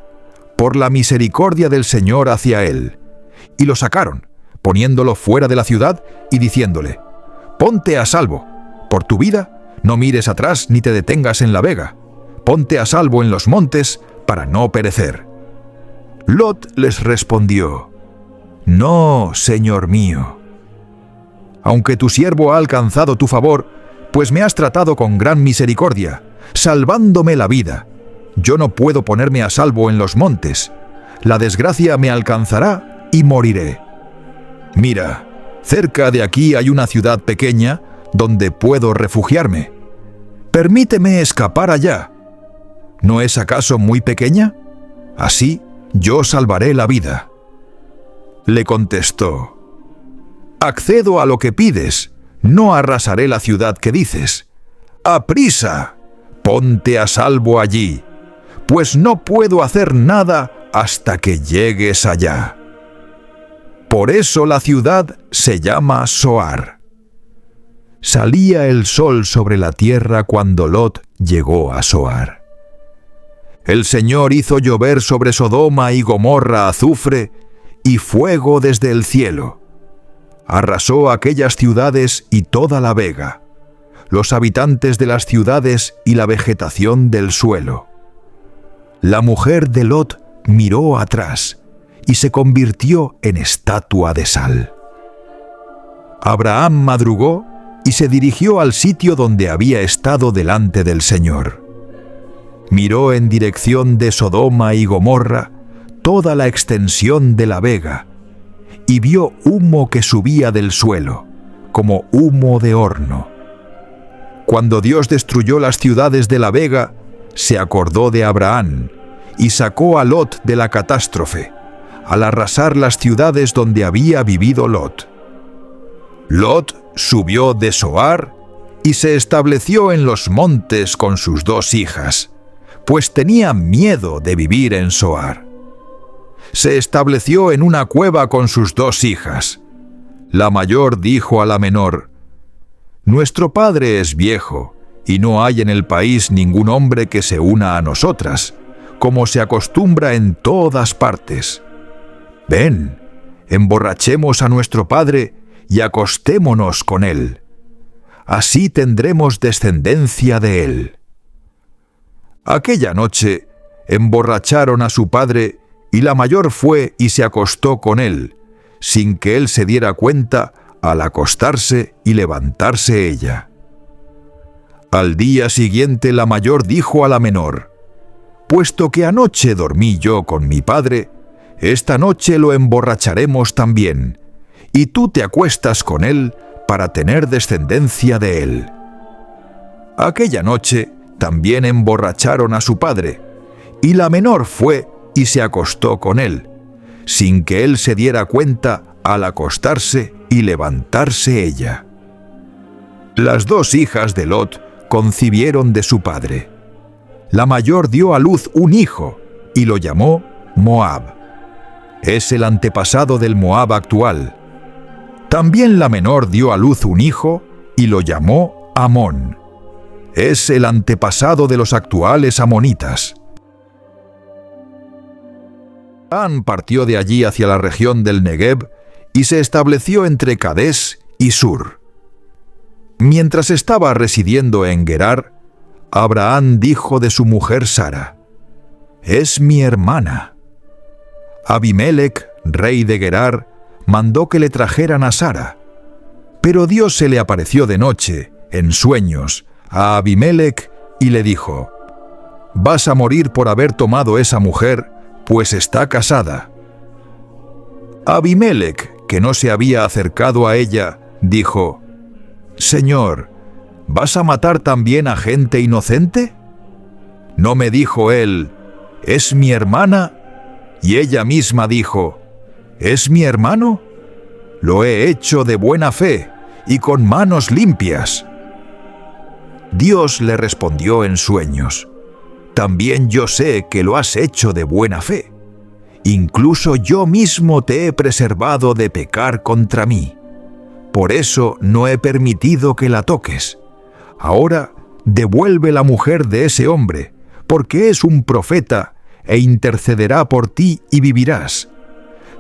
por la misericordia del Señor hacia él, y lo sacaron, poniéndolo fuera de la ciudad y diciéndole: Ponte a salvo, por tu vida, no mires atrás ni te detengas en la vega, ponte a salvo en los montes para no perecer. Lot les respondió: No, señor mío. Aunque tu siervo ha alcanzado tu favor, pues me has tratado con gran misericordia, salvándome la vida, yo no puedo ponerme a salvo en los montes. La desgracia me alcanzará y moriré. Mira, cerca de aquí hay una ciudad pequeña donde puedo refugiarme. Permíteme escapar allá. ¿No es acaso muy pequeña? Así yo salvaré la vida. Le contestó: Accedo a lo que pides, no arrasaré la ciudad que dices. ¡Aprisa! Ponte a salvo allí, pues no puedo hacer nada hasta que llegues allá. Por eso la ciudad se llama Zoar. Salía el sol sobre la tierra cuando Lot llegó a Zoar. El Señor hizo llover sobre Sodoma y Gomorra azufre y fuego desde el cielo. Arrasó aquellas ciudades y toda la vega, los habitantes de las ciudades y la vegetación del suelo. La mujer de Lot miró atrás y se convirtió en estatua de sal. Abraham madrugó y se dirigió al sitio donde había estado delante del Señor. Miró en dirección de Sodoma y Gomorra toda la extensión de la vega y vio humo que subía del suelo, como humo de horno. Cuando Dios destruyó las ciudades de la vega, se acordó de Abraham y sacó a Lot de la catástrofe, al arrasar las ciudades donde había vivido Lot. Lot subió de Zoar y se estableció en los montes con sus 2 hijas, pues tenía miedo de vivir en Zoar. Se estableció en una cueva con sus 2 hijas. La mayor dijo a la menor: «Nuestro padre es viejo, y no hay en el país ningún hombre que se una a nosotras, como se acostumbra en todas partes. Ven, emborrachemos a nuestro padre y acostémonos con él. Así tendremos descendencia de él». Aquella noche emborracharon a su padre, y la mayor fue y se acostó con él, sin que él se diera cuenta al acostarse y levantarse ella. Al día siguiente la mayor dijo a la menor: «Puesto que anoche dormí yo con mi padre, esta noche lo emborracharemos también, y tú te acuestas con él para tener descendencia de él». Aquella noche también emborracharon a su padre, y la menor fue y se acostó con él, sin que él se diera cuenta al acostarse y levantarse ella. Las 2 hijas de Lot concibieron de su padre. La mayor dio a luz un hijo y lo llamó Moab. Es el antepasado del Moab actual. También la menor dio a luz un hijo y lo llamó Amón. Es el antepasado de los actuales amonitas. Abraham partió de allí hacia la región del Negev y se estableció entre Cadés y Sur. Mientras estaba residiendo en Gerar, Abraham dijo de su mujer Sara: «Es mi hermana». Abimelec, rey de Gerar, mandó que le trajeran a Sara. Pero Dios se le apareció de noche, en sueños, a Abimelec y le dijo: «Vas a morir por haber tomado esa mujer, pues está casada». Abimelec, que no se había acercado a ella, dijo: «Señor, ¿vas a matar también a gente inocente?». ¿No me dijo él: «Es mi hermana?». Y ella misma dijo: «¿Es mi hermano? Lo he hecho de buena fe y con manos limpias». Dios le respondió en sueños: «También yo sé que lo has hecho de buena fe. Incluso yo mismo te he preservado de pecar contra mí. Por eso no he permitido que la toques. Ahora devuelve la mujer de ese hombre, porque es un profeta e intercederá por ti y vivirás.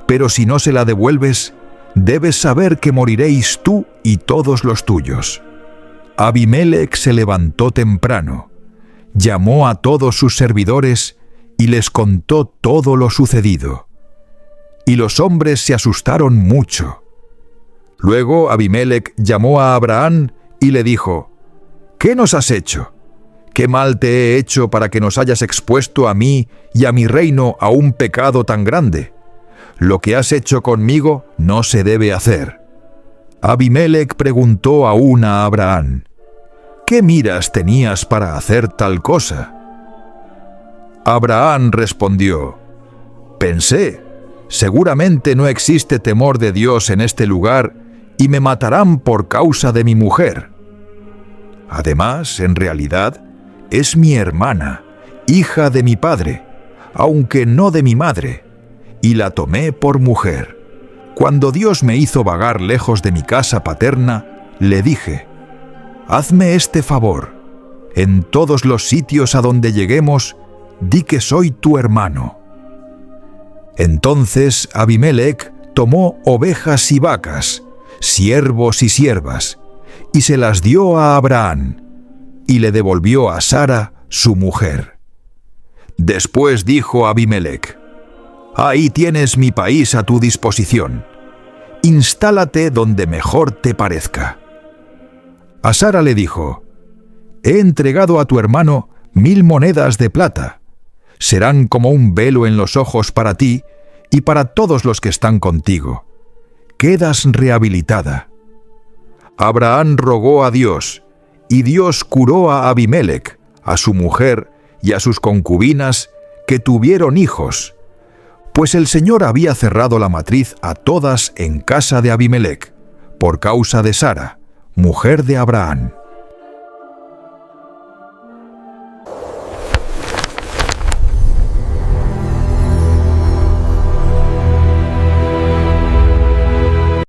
Pero si no se la devuelves, debes saber que moriréis tú y todos los tuyos». Abimelec se levantó temprano, llamó a todos sus servidores y les contó todo lo sucedido. Y los hombres se asustaron mucho. Luego Abimelec llamó a Abraham y le dijo: «¿Qué nos has hecho? ¿Qué mal te he hecho para que nos hayas expuesto a mí y a mi reino a un pecado tan grande? Lo que has hecho conmigo no se debe hacer». Abimelec preguntó aún a Abraham: «¿Qué miras tenías para hacer tal cosa?». Abraham respondió: «Pensé, seguramente no existe temor de Dios en este lugar y me matarán por causa de mi mujer. Además, en realidad, es mi hermana, hija de mi padre, aunque no de mi madre, y la tomé por mujer. Cuando Dios me hizo vagar lejos de mi casa paterna, le dije: «Hazme este favor, en todos los sitios a donde lleguemos, di que soy tu hermano». Entonces Abimelec tomó ovejas y vacas, siervos y siervas, y se las dio a Abraham, y le devolvió a Sara, su mujer. Después dijo Abimelec: «Ahí tienes mi país a tu disposición. Instálate donde mejor te parezca». A Sara le dijo: «He entregado a tu hermano 1000 monedas de plata. Serán como un velo en los ojos para ti y para todos los que están contigo. Quedas rehabilitada». Abraham rogó a Dios, y Dios curó a Abimelec, a su mujer y a sus concubinas, que tuvieron hijos, pues el Señor había cerrado la matriz a todas en casa de Abimelec, por causa de Sara, mujer de Abraham.